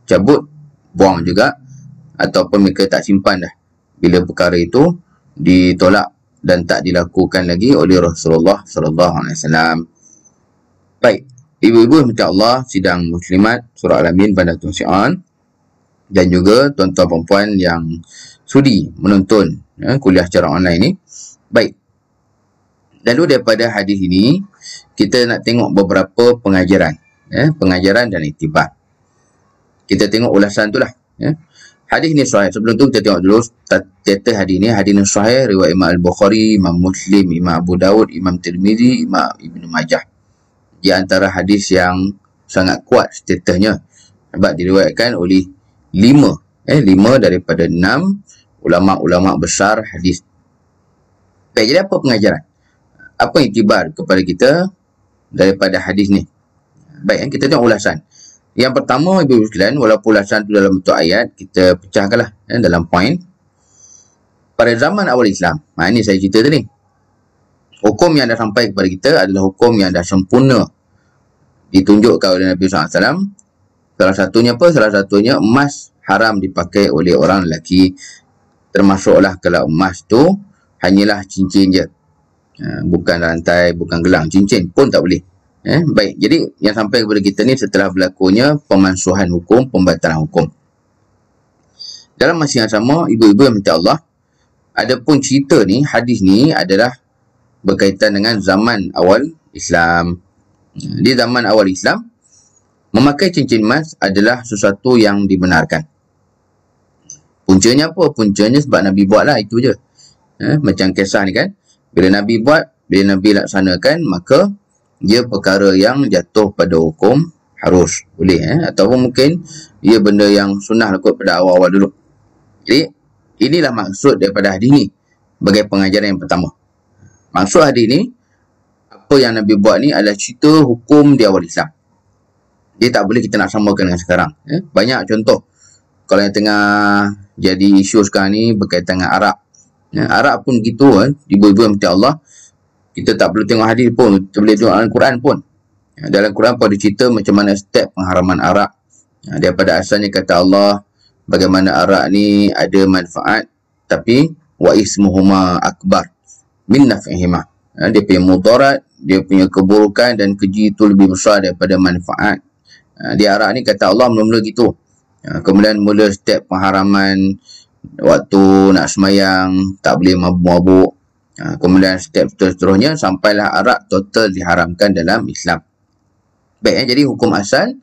cabut, buang juga, ataupun mereka tak simpan dah bila perkara itu ditolak dan tak dilakukan lagi oleh Rasulullah SAW. Baik, ibu-ibu minta Allah, sidang muslimat surah Al-Amin pada Tuan Syi'an, dan juga tuan-tuan perempuan yang sudi menonton kuliah secara online ni. Baik, lalu daripada hadis ini kita nak tengok beberapa pengajaran, pengajaran dan iktibar. Kita tengok ulasan tu lah. Hadis ni sahih. Sebelum tu kita tengok dulu title hadis ni. Hadis ni sahih riwayat Imam Al-Bukhari, Imam Muslim, Imam Abu Daud, Imam Tirmizi, Imam Ibn Majah. Di antara hadis yang sangat kuat statusnya, sebab diriwayatkan oleh 5 daripada 6 ulama-ulama besar hadis. Baik, jadi apa pengajaran? Apa iktibar kepada kita daripada hadis ni? Baik, kita tengok ulasan. Yang pertama, ibu-ibu sekalian, walaupun ulasan itu dalam bentuk ayat, kita pecahkanlah dalam poin. Pada zaman awal Islam, ini saya cerita tadi, hukum yang dah sampai kepada kita adalah hukum yang dah sempurna ditunjukkan oleh Nabi SAW. Salah satunya apa? Salah satunya emas haram dipakai oleh orang lelaki. Termasuklah kalau emas tu hanyalah cincin je. Bukan rantai, bukan gelang. Cincin pun tak boleh. Baik, jadi yang sampai kepada kita ni setelah berlakunya pemansuhan hukum, pembatalan hukum. Dalam masa yang sama, ibu-ibu yang minta Allah, adapun cerita ni, hadis ni adalah berkaitan dengan zaman awal Islam. Di zaman awal Islam, memakai cincin emas adalah sesuatu yang dibenarkan. Puncanya apa? Puncanya sebab Nabi buat lah, itu je. Macam kisah ni kan, bila Nabi buat, bila Nabi laksanakan, maka dia perkara yang jatuh pada hukum harus, boleh. Ataupun mungkin ia benda yang sunnah lakut pada awal-awal dulu. Jadi, inilah maksud daripada hadis ni, sebagai pengajaran yang pertama. Maksud hadis ni, apa yang Nabi buat ni adalah cerita hukum di awal Islam. Dia tak boleh kita nak samakan dengan sekarang. Banyak contoh. Kalau yang tengah jadi isu sekarang ni berkaitan dengan Arab. Arab pun gitu, ibu-ibu yang minta Allah, kita tak perlu tengok hadis pun, kita boleh tengok Al-Quran pun. Dalam Quran pun ada cerita macam mana step pengharaman arak. Daripada asalnya kata Allah, bagaimana arak ni ada manfaat, tapi wa ismuhuma akbar min naf'ihima. Dia punya mudarat, dia punya keburukan dan keji itu lebih besar daripada manfaat. Di arak ni kata Allah mula-mula gitu. Kemudian mula step pengharaman waktu nak semayang, tak boleh mabuk-mabuk. Kemudian step seterusnya sampailah arak total diharamkan dalam Islam. Baik, jadi hukum asal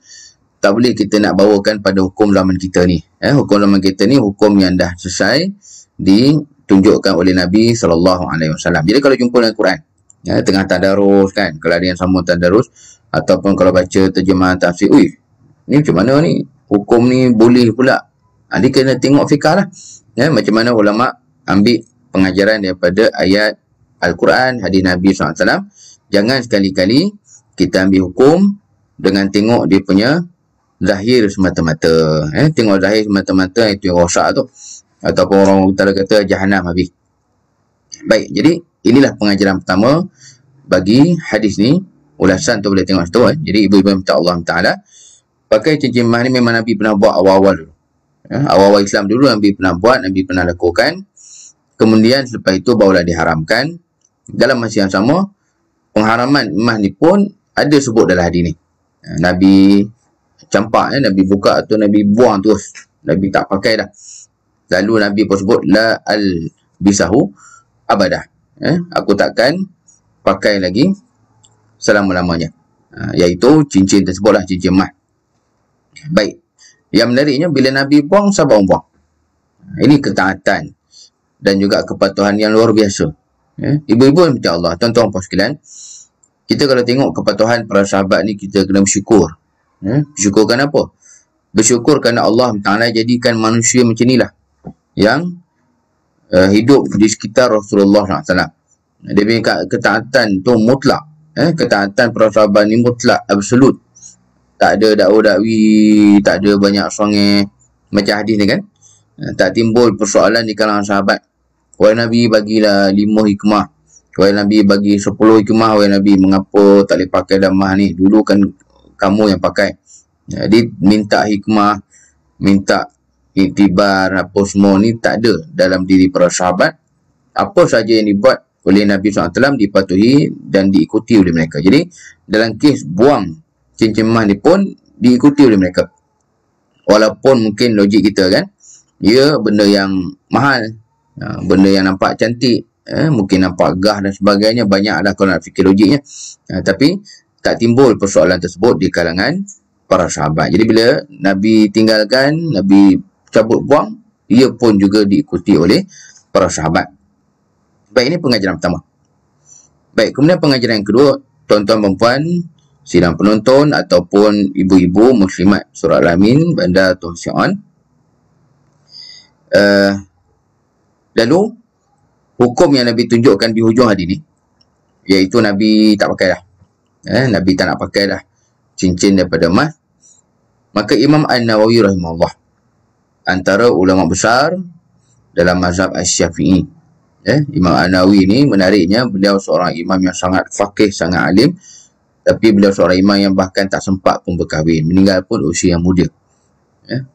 tak boleh kita nak bawakan pada hukum zaman kita ni. Hukum zaman kita ni hukum yang dah selesai ditunjukkan oleh Nabi SAW. Jadi kalau jumpa dengan Quran, tengah tadarus kan, kalau ada yang sambung tadarus, ataupun kalau baca terjemahan tafsir, ni macam mana ni? Hukum ni boleh pula. Dia kena tengok fikah lah. Macam mana ulama ambil pengajaran daripada ayat Al-Quran, hadis Nabi SAW. Jangan sekali-kali kita ambil hukum dengan tengok dia punya zahir semata-mata. Tengok zahir semata-mata, itu yang rosak tu. Ataupun orang utara kata jahanam habis. Baik, jadi inilah pengajaran pertama bagi hadis ni. Ulasan tu boleh tengok situ. Jadi ibu-ibu minta Allah Ta'ala, pakai cincin emas ni memang Nabi pernah buat awal-awal dulu. Awal-awal Islam dulu Nabi pernah buat, Nabi pernah lakukan. Kemudian selepas itu barulah diharamkan. Dalam masa yang sama, pengharaman emas ni pun ada sebut dalam hadis ni. Nabi campak, Nabi buka atau Nabi buang terus. Nabi tak pakai dah. Lalu Nabi pun sebut, la al-bisahu abadah. Aku takkan pakai lagi selama-lamanya. Iaitu cincin tersebutlah, cincin emas. Baik. Yang menariknya, bila Nabi buang, sahabat buang. Ini ketaatan dan juga kepatuhan yang luar biasa. Ibu-ibu yang minta Allah, tuan-tuan puan sekalian, kita kalau tengok kepatuhan para sahabat ni, kita kena bersyukur. Bersyukurkan apa? Bersyukur kerana Allah Ta'ala jadikan manusia macam inilah, yang hidup di sekitar Rasulullah SAW. Dia punya ketaatan tu mutlak. Ketaatan para sahabat ni mutlak, absolut. Tak ada dakwa-dakwi, tak ada banyak songeh macam hadis ni kan. Tak timbul persoalan di kalangan sahabat. Wahai Nabi, bagilah 5 hikmah. Wahai Nabi, bagi 10 hikmah. Wahai Nabi, mengapa tak boleh pakai damah ni? Dulu kan kamu yang pakai. Jadi minta hikmah, minta iktibar, apa semua ni tak ada dalam diri para sahabat. Apa saja yang dibuat oleh Nabi SAW dipatuhi dan diikuti oleh mereka. Jadi dalam kes buang cincin emas ni pun diikuti oleh mereka. Walaupun mungkin logik kita kan, ia benda yang mahal, benda yang nampak cantik, mungkin nampak gah dan sebagainya, banyak lah kalau nak fikir logiknya. Tapi tak timbul persoalan tersebut di kalangan para sahabat. Jadi bila Nabi tinggalkan, Nabi cabut buang, ia pun juga diikuti oleh para sahabat. Baik, ini pengajaran pertama. Baik, kemudian pengajaran yang kedua, tuan-tuan dan puan, sidang penonton ataupun ibu-ibu muslimat surah Al-Amin, bandar Tuan Syion. Lalu hukum yang Nabi tunjukkan di hujung hadis ni, iaitu Nabi tak pakai dah. Nabi tak nak pakai dah cincin daripada emas. Maka Imam An-Nawawi rahimahullah, antara ulama besar dalam mazhab Asy-Syafi'i, Imam An-Nawawi ni menariknya, beliau seorang imam yang sangat faqih, sangat alim, tapi beliau seorang imam yang bahkan tak sempat pun berkahwin, meninggal pun usia yang muda.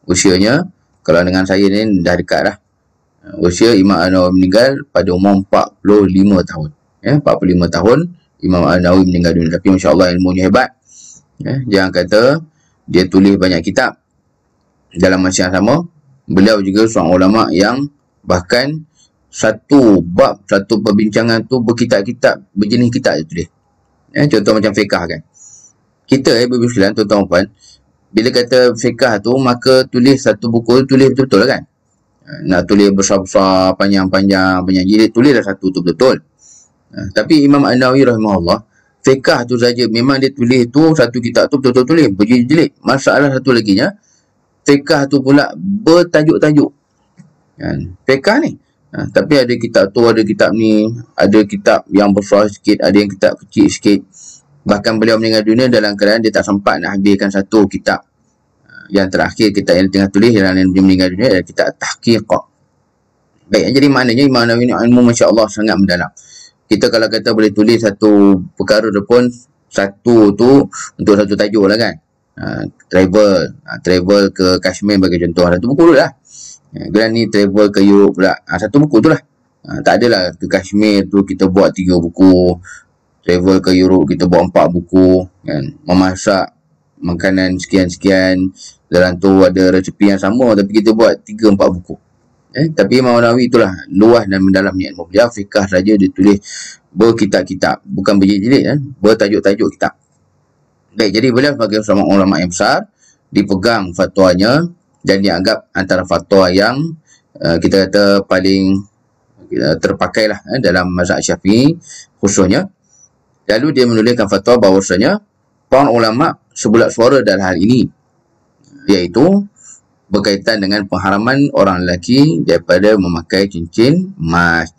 Usianya kalau dengan saya ni dah dekat dah. Usia Imam An-Nawawi meninggal pada umur 45 tahun. 45 tahun Imam An-Nawawi meninggal dunia. Tapi Masya Allah ilmunya hebat. Jangan kata dia tulis banyak kitab. Dalam masa yang sama, beliau juga seorang ulama yang bahkan satu bab, satu perbincangan tu berkitab-kitab, berjenis kitab dia tulis. Contoh macam fiqah kan. Kita ibu-ibu sekalian, tuan-tuan puan, bila kata fiqah tu, maka tulis satu buku, tulis betul-betul lah kan. Nak tulis besar-besar, panjang-panjang, banyak jilid, tulislah satu tu betul. Tapi Imam An-Nawawi rahimahullah, fiqah tu saja memang dia tulis tu, satu kitab tu betul-betul tulis, berjilid-jilid. Masalah satu lagi nya, fiqah tu pula bertajuk-tajuk. Fiqah ni. Tapi ada kitab tu, ada kitab ni, ada kitab yang besar sikit, ada yang kitab kecil sikit. Bahkan beliau meninggal dunia dalam keadaan dia tak sempat nak habiskan satu kitab. Yang terakhir kitab yang tengah tulis dalam yang meninggal dunia adalah kitab Tahqiq. Baik, jadi maknanya Imam Nawawi ni ilmu Masya Allah sangat mendalam. Kita kalau kata boleh tulis satu perkara tu pun, satu tu untuk satu tajuk lah kan. Travel ke Kashmir bagi contoh, satu buku tu lah. Geran ni travel ke Europe pula, satu buku tu lah. Tak adalah ke Kashmir tu kita buat 3 buku, travel ke Europe kita buat 4 buku kan? Memasak makanan sekian-sekian, dalam tu ada resepi yang sama tapi kita buat 3-4 buku. Tapi Imam Nawawi itulah luas dan mendalamnya ilmu beliau. Fiqah saja dia tulis berkitab-kitab, bukan berjilid-jilid kan? Bertajuk-tajuk kitab. Baik, jadi beliau sebagai seorang ulama yang besar, dipegang fatwanya dan dianggap antara fatwa yang kita kata paling terpakailah dalam mazhab Syafi'i khususnya. Lalu dia menuliskan fatwa bahawasanya para ulama sebulat suara dalam hal ini, iaitu berkaitan dengan pengharaman orang lelaki daripada memakai cincin emas.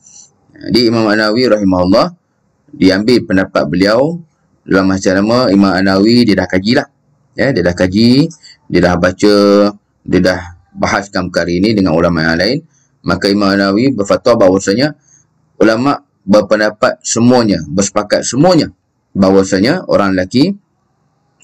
Jadi Imam An-Nawawi rahimahullah, diambil pendapat beliau dalam masa lama. Imam An-Nawawi dia dah kaji lah. Dia dah kaji, dia dah baca, dia dah bahaskan perkara ini dengan ulama yang lain. Maka Imam An-Nawawi berfatwa bahawasanya ulama berpendapat semuanya, bersepakat semuanya bahawasanya orang lelaki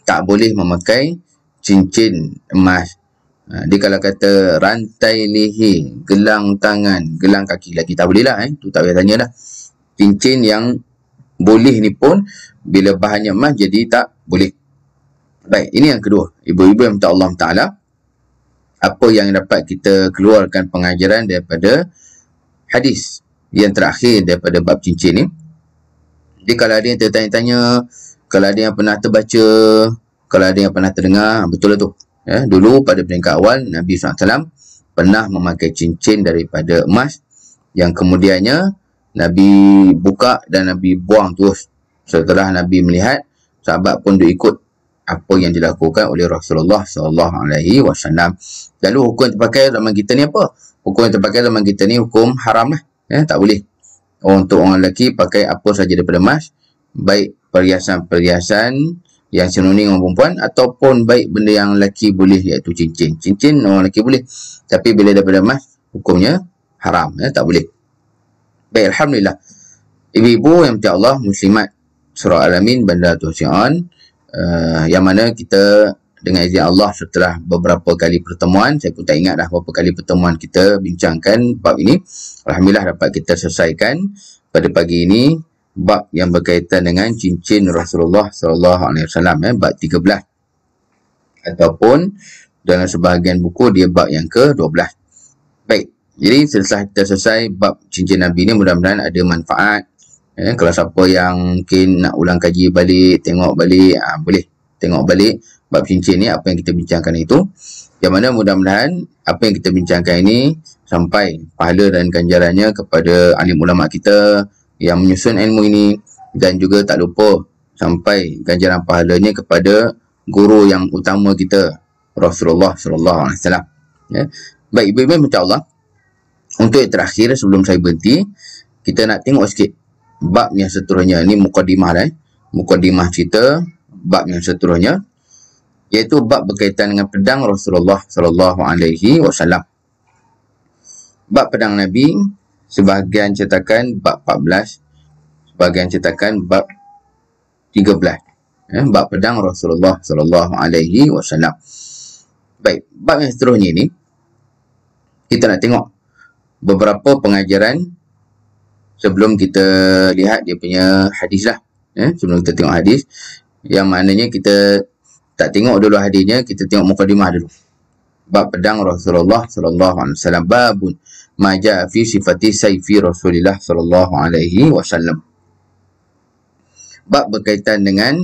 tak boleh memakai cincin emas. Dia kalau kata rantai leher, gelang tangan, gelang kaki lagi tak boleh lah. Tu tak payah tanya dah. Cincin yang boleh ni pun bila bahannya emas jadi tak boleh. Baik, ini yang kedua. Ibu-ibu yang minta Allah Ta'ala, apa yang dapat kita keluarkan pengajaran daripada hadis yang terakhir daripada bab cincin ni. Jadi kalau ada yang tertanya-tanya, kalau ada yang pernah terbaca, kalau ada yang pernah terdengar, betul lah tu. Dulu pada peringkat awal Nabi SAW pernah memakai cincin daripada emas yang kemudiannya Nabi buka dan Nabi buang terus. Setelah Nabi melihat, sahabat pun dia ikut apa yang dilakukan oleh Rasulullah SAW. Lalu hukum yang terpakai zaman kita ni apa? Hukum yang terpakai zaman kita ni hukum haram lah. Tak boleh untuk orang lelaki pakai apa saja daripada emas, baik perhiasan-perhiasan yang sinonim dengan perempuan, ataupun baik benda yang lelaki boleh, iaitu cincin. Cincin orang lelaki boleh, tapi bila daripada emas hukumnya haram, tak boleh. Baik, alhamdulillah. Ibu-ibu yang berkata Allah, muslimat surah Al-Amin Bandar Tuhan, yang mana kita dengan izin Allah setelah beberapa kali pertemuan, saya pun tak ingat dah berapa kali pertemuan kita bincangkan bab ini, alhamdulillah dapat kita selesaikan pada pagi ini bab yang berkaitan dengan cincin Rasulullah SAW, bab 13, ataupun dalam sebahagian buku dia bab yang ke-12. Baik, jadi setelah kita selesai bab cincin Nabi ni, mudah-mudahan ada manfaat. Kalau siapa yang mungkin nak ulang kaji balik, tengok balik, boleh tengok balik bab cincin ni, apa yang kita bincangkan itu. Yang mana mudah-mudahan apa yang kita bincangkan ini sampai pahala dan ganjarannya kepada alim ulama kita yang menyusun ilmu ini, dan juga tak lupa sampai ganjaran pahalanya kepada guru yang utama kita, Rasulullah SAW. Baik, ibu-ibu minta Allah, untuk yang terakhir sebelum saya berhenti, kita nak tengok sikit bab yang seterusnya. Ini mukadimah dah, mukadimah cerita bab yang seterusnya, iaitu bab berkaitan dengan pedang Rasulullah SAW. Bab pedang Nabi, sebahagian cetakan bab 14, sebahagian cetakan bab 13. Bab pedang Rasulullah SAW. Baik, bab yang seterusnya ini kita nak tengok beberapa pengajaran sebelum kita lihat dia punya hadis lah. sebelum kita tengok hadis, yang maknanya kita tak tengok dulu hadisnya, kita tengok mukadimah dulu. Bab pedang Rasulullah sallallahu alaihi wasallam, babun ma jaa fi sifati sayfi Rasulillah sallallahu alaihi wasallam. Bab berkaitan dengan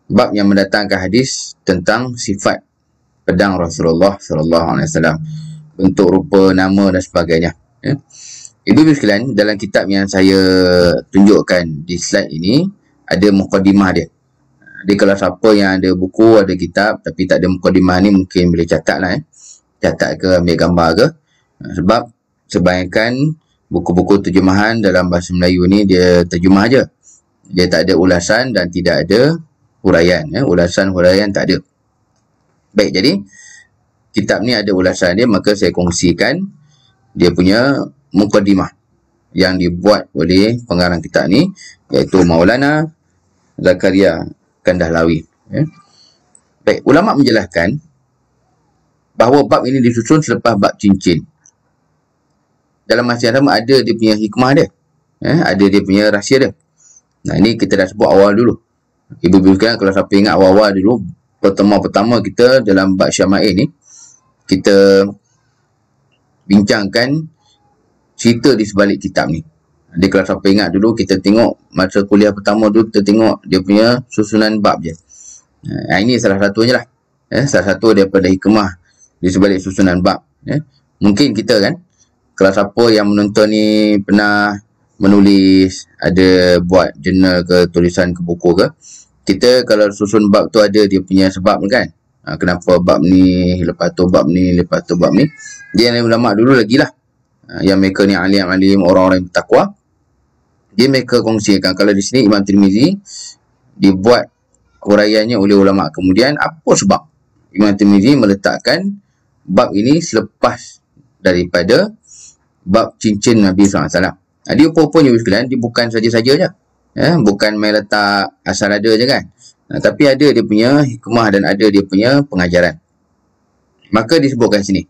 bab yang mendatangkan hadis tentang sifat pedang Rasulullah sallallahu alaihi wasallam, bentuk, rupa, nama dan sebagainya. Ibu-ibu sekalian, dalam kitab yang saya tunjukkan di slide ini ada mukadimah dia. Jadi kalau siapa yang ada buku, ada kitab tapi tak ada mukadimah ni, mungkin boleh catat lah. Catat ke ambil gambar ke. Sebab sebanyakan buku-buku terjemahan dalam bahasa Melayu ni dia terjemah je. Dia tak ada ulasan dan tidak ada huraian. Ulasan, huraian tak ada. Baik, jadi kitab ni ada ulasan dia, maka saya kongsikan dia punya mukadimah yang dibuat oleh pengarang kitab ni, iaitu Maulana Zakaria Kandahlawi. Baik, ulama menjelaskan bahawa bab ini disusun selepas bab cincin. Dalam masa yang sama ada dia punya hikmah dia, ada dia punya rahsia dia. Nah, ini kita dah sebut awal dulu. Ibu-ibu sekalian, kalau siapa ingat awal-awal dulu, pertama-pertama kita dalam bab Syama'il ni, kita bincangkan cerita di sebalik kitab ni. Jadi kalau siapa ingat dulu, kita tengok masa kuliah pertama dulu, kita tengok dia punya susunan bab je. Ini salah satunya lah. Salah satu daripada hikmah di sebalik susunan bab. Mungkin kita kan, kalau siapa yang menonton ni pernah menulis, ada buat jurnal ke, tulisan ke, buku ke, kita kalau susun bab tu ada dia punya sebab kan. Kenapa bab ni, lepas tu bab ni, lepas tu bab ni. Dia yang ulama dulu lagi lah, yang mereka ni alim-alim, orang-orang yang bertakwa, dia mereka kongsikan. Kalau di sini Imam Tirmizi dibuat huraiannya oleh ulama. Kemudian apa sebab Imam Tirmizi meletakkan bab ini selepas daripada bab cincin Nabi SAW. Dia apa-apa ibu sekalian, dia bukan saja-saja je. Bukan main letak asal ada je kan. Tapi ada dia punya hikmah dan ada dia punya pengajaran. Maka disebutkan sini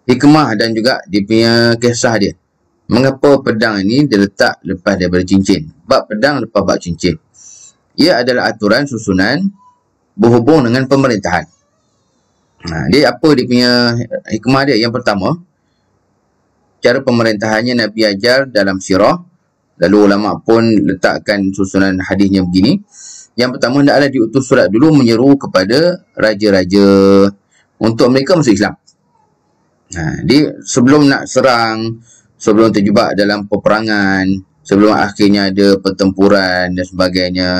hikmah dan juga dia punya kisah dia. Mengapa pedang ini diletak lepas daripada cincin? Bab pedang lepas bab cincin. Ia adalah aturan susunan berhubung dengan pemerintahan. Dia apa dia punya hikmah dia? Yang pertama, cara pemerintahannya Nabi ajar dalam sirah. Lalu ulama pun letakkan susunan hadisnya begini. Yang pertama, hendaklah diutus surat dulu menyeru kepada raja-raja untuk mereka masuk Islam. Dia sebelum nak serang, sebelum terjebak dalam peperangan, sebelum akhirnya ada pertempuran dan sebagainya,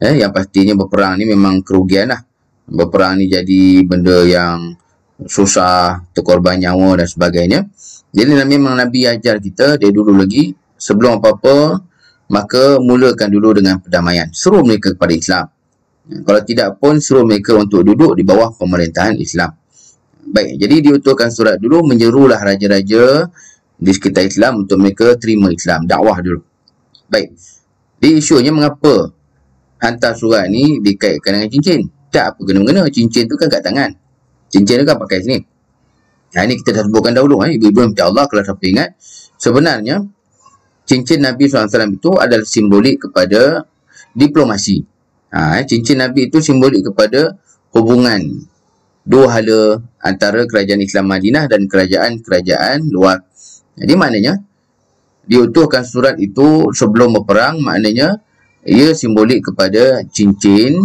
yang pastinya berperang ni memang kerugian lah. Berperang ni jadi benda yang susah, terkorban nyawa dan sebagainya. Jadi memang Nabi ajar kita dari dulu lagi, sebelum apa-apa, maka mulakan dulu dengan perdamaian. Suruh mereka kepada Islam. Kalau tidak pun, suruh mereka untuk duduk di bawah pemerintahan Islam. Baik, jadi diutuskan surat dulu, menyerulah raja-raja di sekitar Islam untuk mereka terima Islam, dakwah dulu. Baik, di isunya mengapa hantar surat ni dikaitkan dengan cincin? Tak apa kena-mengena, cincin tu kan kat tangan. Cincin tu kan pakai sini. Ini kita dah sebutkan dahulu. Ibu-ibu minta Allah, kalau siapa ingat, sebenarnya cincin Nabi SAW itu adalah simbolik kepada diplomasi. Cincin Nabi itu simbolik kepada hubungan dua hala antara kerajaan Islam Madinah dan kerajaan-kerajaan luar. Jadi maknanya, diutuhkan surat itu sebelum berperang, maknanya ia simbolik kepada cincin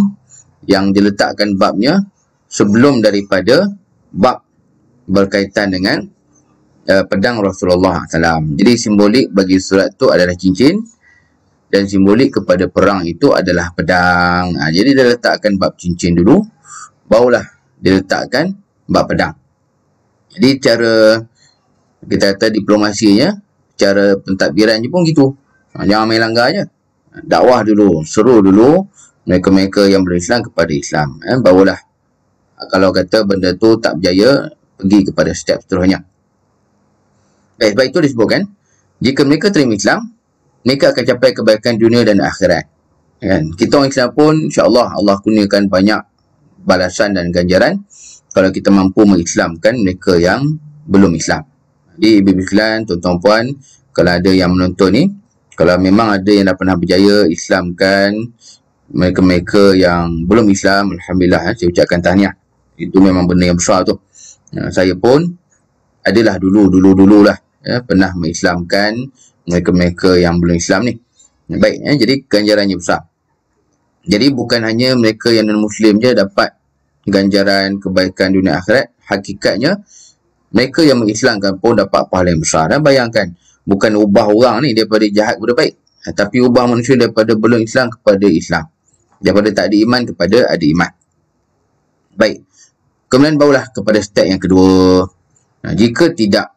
yang diletakkan babnya sebelum daripada bab berkaitan dengan pedang Rasulullah SAW. Jadi simbolik bagi surat itu adalah cincin dan simbolik kepada perang itu adalah pedang. Jadi dia letakkan bab cincin dulu, barulah dia letakkan bab pedang. Jadi cara kita kata diplomasinya, cara pentadbirannya pun gitu. Jangan main langgar je. Dakwah dulu, seru dulu mereka-mereka yang berislam kepada Islam. Barulah kalau kata benda tu tak berjaya, pergi kepada step seterusnya. Baik, sebab itu disebutkan, jika mereka terima Islam, mereka akan capai kebaikan dunia dan akhirat. Kita orang Islam pun, insyaAllah Allah kurniakan banyak balasan dan ganjaran kalau kita mampu mengislamkan mereka yang belum Islam. Jadi ibu-ibu sekalian, tuan-tuan puan, kalau ada yang menonton ni, Kalau memang ada yang dah pernah berjaya Islamkan mereka-mereka yang belum Islam, Alhamdulillah, saya ucapkan tahniah. Itu memang benda yang besar tu. Saya pun adalah dulu-dululah pernah mengislamkan mereka-mereka yang belum Islam ni. Baik, jadi ganjarannya besar. Jadi bukan hanya mereka yang non-Muslim je dapat ganjaran kebaikan dunia akhirat. Hakikatnya mereka yang mengislamkan pun dapat pahala yang besar. Dan bayangkan, bukan ubah orang ni daripada jahat kepada baik, tapi ubah manusia daripada belum Islam kepada Islam, daripada tak ada iman kepada ada iman. Baik, kemudian barulah kepada step yang kedua. Jika tidak,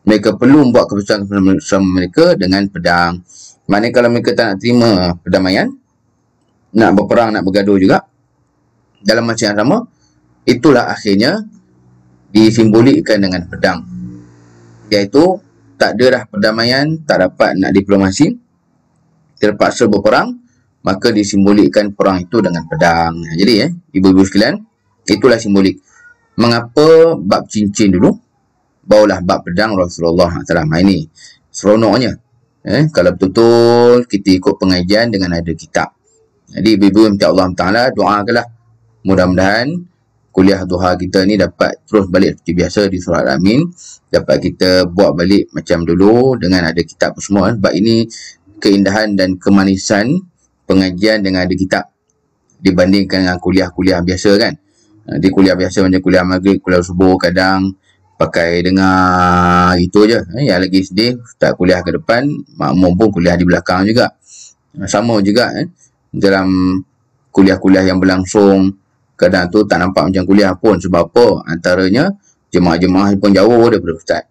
mereka perlu buat keputusan bersama mereka dengan pedang. Maknanya kalau mereka tak nak terima perdamaian, nak berperang, nak bergaduh juga dalam masa yang sama, itulah akhirnya disimbolikkan dengan pedang. Iaitu tak ada dah perdamaian, tak dapat nak diplomasi, terpaksa berperang, maka disimbolikkan perang itu dengan pedang. Jadi ibu-ibu sekalian, itulah simbolik. Mengapa bab cincin dulu, barulah bab pedang Rasulullah SAW. Ini seronoknya. Kalau betul-betul kita ikut pengajian dengan ada kitab. Jadi ibu-ibu minta Allah Ta'ala doakanlah. Mudah-mudahan kuliah duha kita ni dapat terus balik seperti biasa di surah Al-Amin. Dapat kita buat balik macam dulu dengan ada kitab semua. Sebab ini keindahan dan kemanisan pengajian dengan ada kitab dibandingkan dengan kuliah-kuliah biasa kan. Di kuliah biasa macam kuliah maghrib, kuliah subuh, kadang pakai dengar itu je. Yang lagi sedih, tak kuliah ke depan, makmum pun kuliah di belakang juga. Sama juga dalam kuliah-kuliah yang berlangsung, kadang tu tak nampak macam kuliah pun. Sebab apa? Antaranya jemaah-jemaah pun jauh daripada ustaz.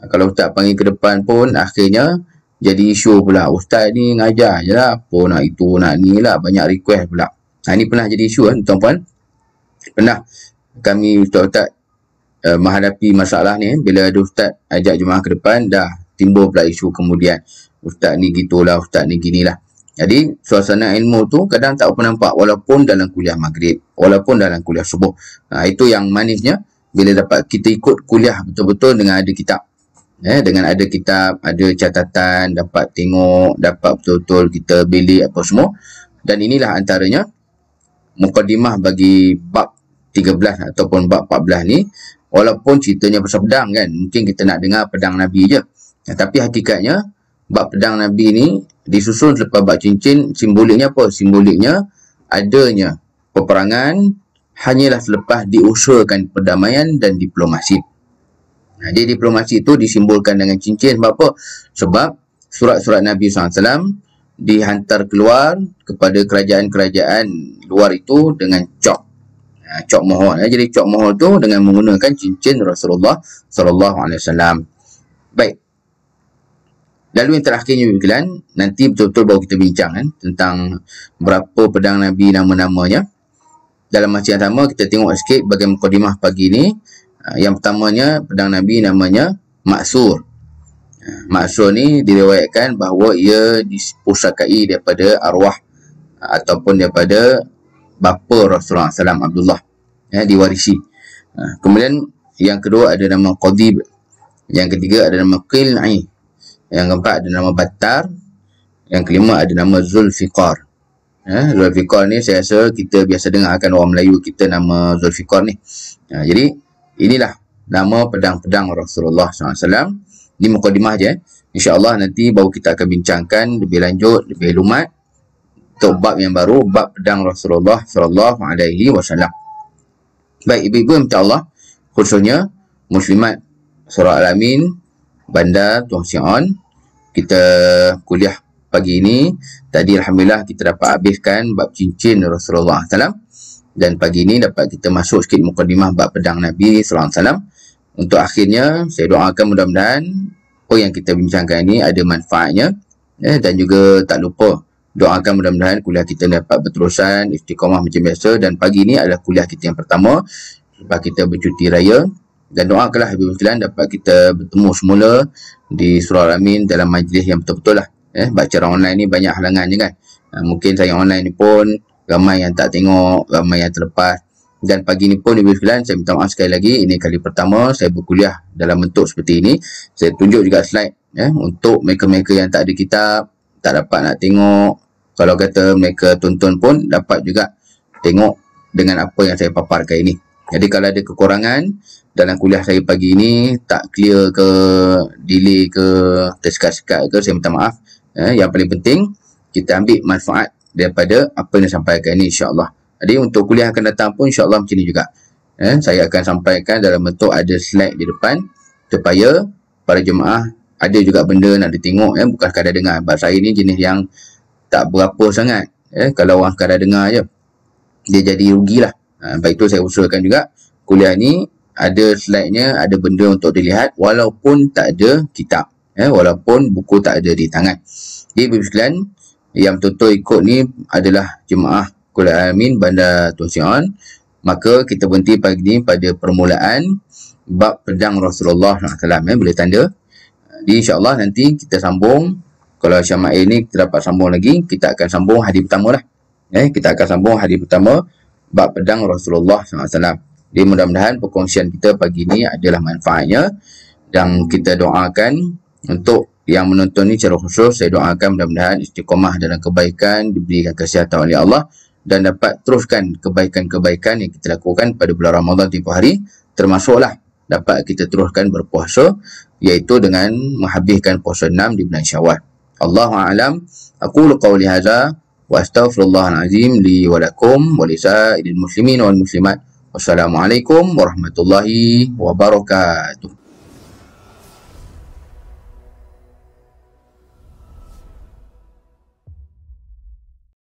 Kalau ustaz panggil ke depan pun akhirnya jadi isu pula. Ustaz ni ngajar je lah, apa nak itu nak ni lah, banyak request pula. Ini pernah jadi isu tuan-puan. Pernah kami ustaz-ustaz menghadapi masalah ni. Bila ada ustaz ajak jemaah ke depan, dah timbul pula isu kemudian. Ustaz ni gitulah, ustaz ni ginilah. Jadi suasana ilmu tu kadang tak apa nampak, walaupun dalam kuliah maghrib, walaupun dalam kuliah subuh. Itu yang manisnya bila dapat kita ikut kuliah betul-betul dengan ada kitab. Dengan ada kitab, ada catatan, dapat tengok, dapat betul-betul kita bilik apa semua. Dan inilah antaranya mukadimah bagi bab 13 ataupun bab 14 ni. Walaupun ceritanya pasal pedang kan, mungkin kita nak dengar pedang Nabi je. Tapi hakikatnya bab pedang Nabi ni disusun selepas bab cincin. Simboliknya apa? Simboliknya adanya peperangan hanyalah selepas diusahakan perdamaian dan diplomasi. Jadi diplomasi itu disimbolkan dengan cincin. Sebab apa? Sebab surat-surat Nabi SAW dihantar keluar kepada kerajaan-kerajaan luar itu dengan cok. Cok mohon. Jadi cok mohon tu dengan menggunakan cincin Rasulullah SAW. Baik. Lalu yang terakhirnya nanti betul-betul baru kita bincang tentang berapa pedang Nabi nama-namanya. Dalam masa yang sama kita tengok sikit bagaimana mukadimah pagi ni. Yang pertamanya pedang Nabi namanya Maksur. Maksur ni diriwayatkan bahawa ia dipusakai daripada arwah ataupun daripada bapa Rasulullah SAW, Abdullah, diwarisi. Kemudian yang kedua ada nama Qadib, yang ketiga ada nama Qil'i, yang keempat ada nama Battar, yang kelima ada nama Zulfiqar. Zulfiqar ni saya rasa kita biasa dengar akan orang Melayu kita nama Zulfiqar ni. Jadi inilah nama pedang-pedang Rasulullah SAW. Ini mukadimah je. InsyaAllah nanti baru kita akan bincangkan lebih lanjut, lebih lumat untuk bab yang baru, bab pedang Rasulullah SAW. Baik, ibu-ibu yang minta Allah, khususnya muslimat surah Al-Amin, Bandar Tuan Sion, kita kuliah pagi ini. Tadi Alhamdulillah kita dapat habiskan bab cincin Rasulullah SAW. Dan pagi ini dapat kita masuk sikit mukadimah bab pedang Nabi SAW. Untuk akhirnya, saya doakan mudah-mudahan apa yang kita bincangkan ini ada manfaatnya. Dan juga tak lupa doakan mudah-mudahan kuliah kita dapat berterusan, istiqamah macam biasa. Dan pagi ini adalah kuliah kita yang pertama sebab kita bercuti raya. Dan doakanlah ibu sekalian dapat kita bertemu semula di surah Al-Amin dalam majlis yang betul-betul lah. Baca online ni banyak halangan je kan. Mungkin saya online ni pun ramai yang tak tengok, ramai yang terlepas. Dan pagi ni pun ibu sekalian, saya minta maaf sekali lagi. Ini kali pertama saya berkuliah dalam bentuk seperti ini. Saya tunjuk juga slide untuk mereka-mereka yang tak ada kitab, tak dapat nak tengok, kalau kata mereka tonton pun dapat juga tengok dengan apa yang saya paparkan ini. Jadi kalau ada kekurangan dalam kuliah saya pagi ini, tak clear ke, delay ke, tersekat-sekat ke, saya minta maaf. Yang paling penting kita ambil manfaat daripada apa yang disampaikan ini, insya-Allah. Jadi untuk kuliah akan datang pun insya-Allah macam ni juga. Saya akan sampaikan dalam bentuk ada slide di depan supaya para jemaah ada juga benda nak ditengok, bukan sekadar dengar. Sebab saya ni jenis yang tak berapa sangat. Kalau orang sekadar dengar je, dia jadi rugilah. Baik tu saya usulkan juga kuliah ni ada slide-nya, ada benda untuk dilihat walaupun tak ada kitab, walaupun buku tak ada di tangan. Jadi sekalian yang betul-betul ikut ni adalah jemaah Kuliah Al-Amin Bandar Tun Sion. Maka kita berhenti pagi ni pada permulaan bab pedang Rasulullah SAW, boleh tanda. Jadi insya-Allah nanti kita sambung. Kalau Syama'il ni kita dapat sambung lagi, kita akan sambung hadis pertama lah. Kita akan sambung hadis pertama bab pedang Rasulullah SAW. Jadi mudah-mudahan perkongsian kita pagi ni adalah manfaatnya, dan kita doakan untuk yang menonton ni secara khusus. Saya doakan mudah-mudahan istiqamah dalam kebaikan, diberikan kesihatan oleh Allah, dan dapat teruskan kebaikan-kebaikan yang kita lakukan pada bulan Ramadan tempoh hari, termasuklah dapat kita teruskan berpuasa, iaitu dengan menghabiskan puasa 6 di bulan Syawal. Allahu a'lam. Aqulu qawli hadza wa astaghfirullahal azim li wa lakum wa lisa'iril muslimin wal muslimat. Wassalamualaikum warahmatullahi wabarakatuh.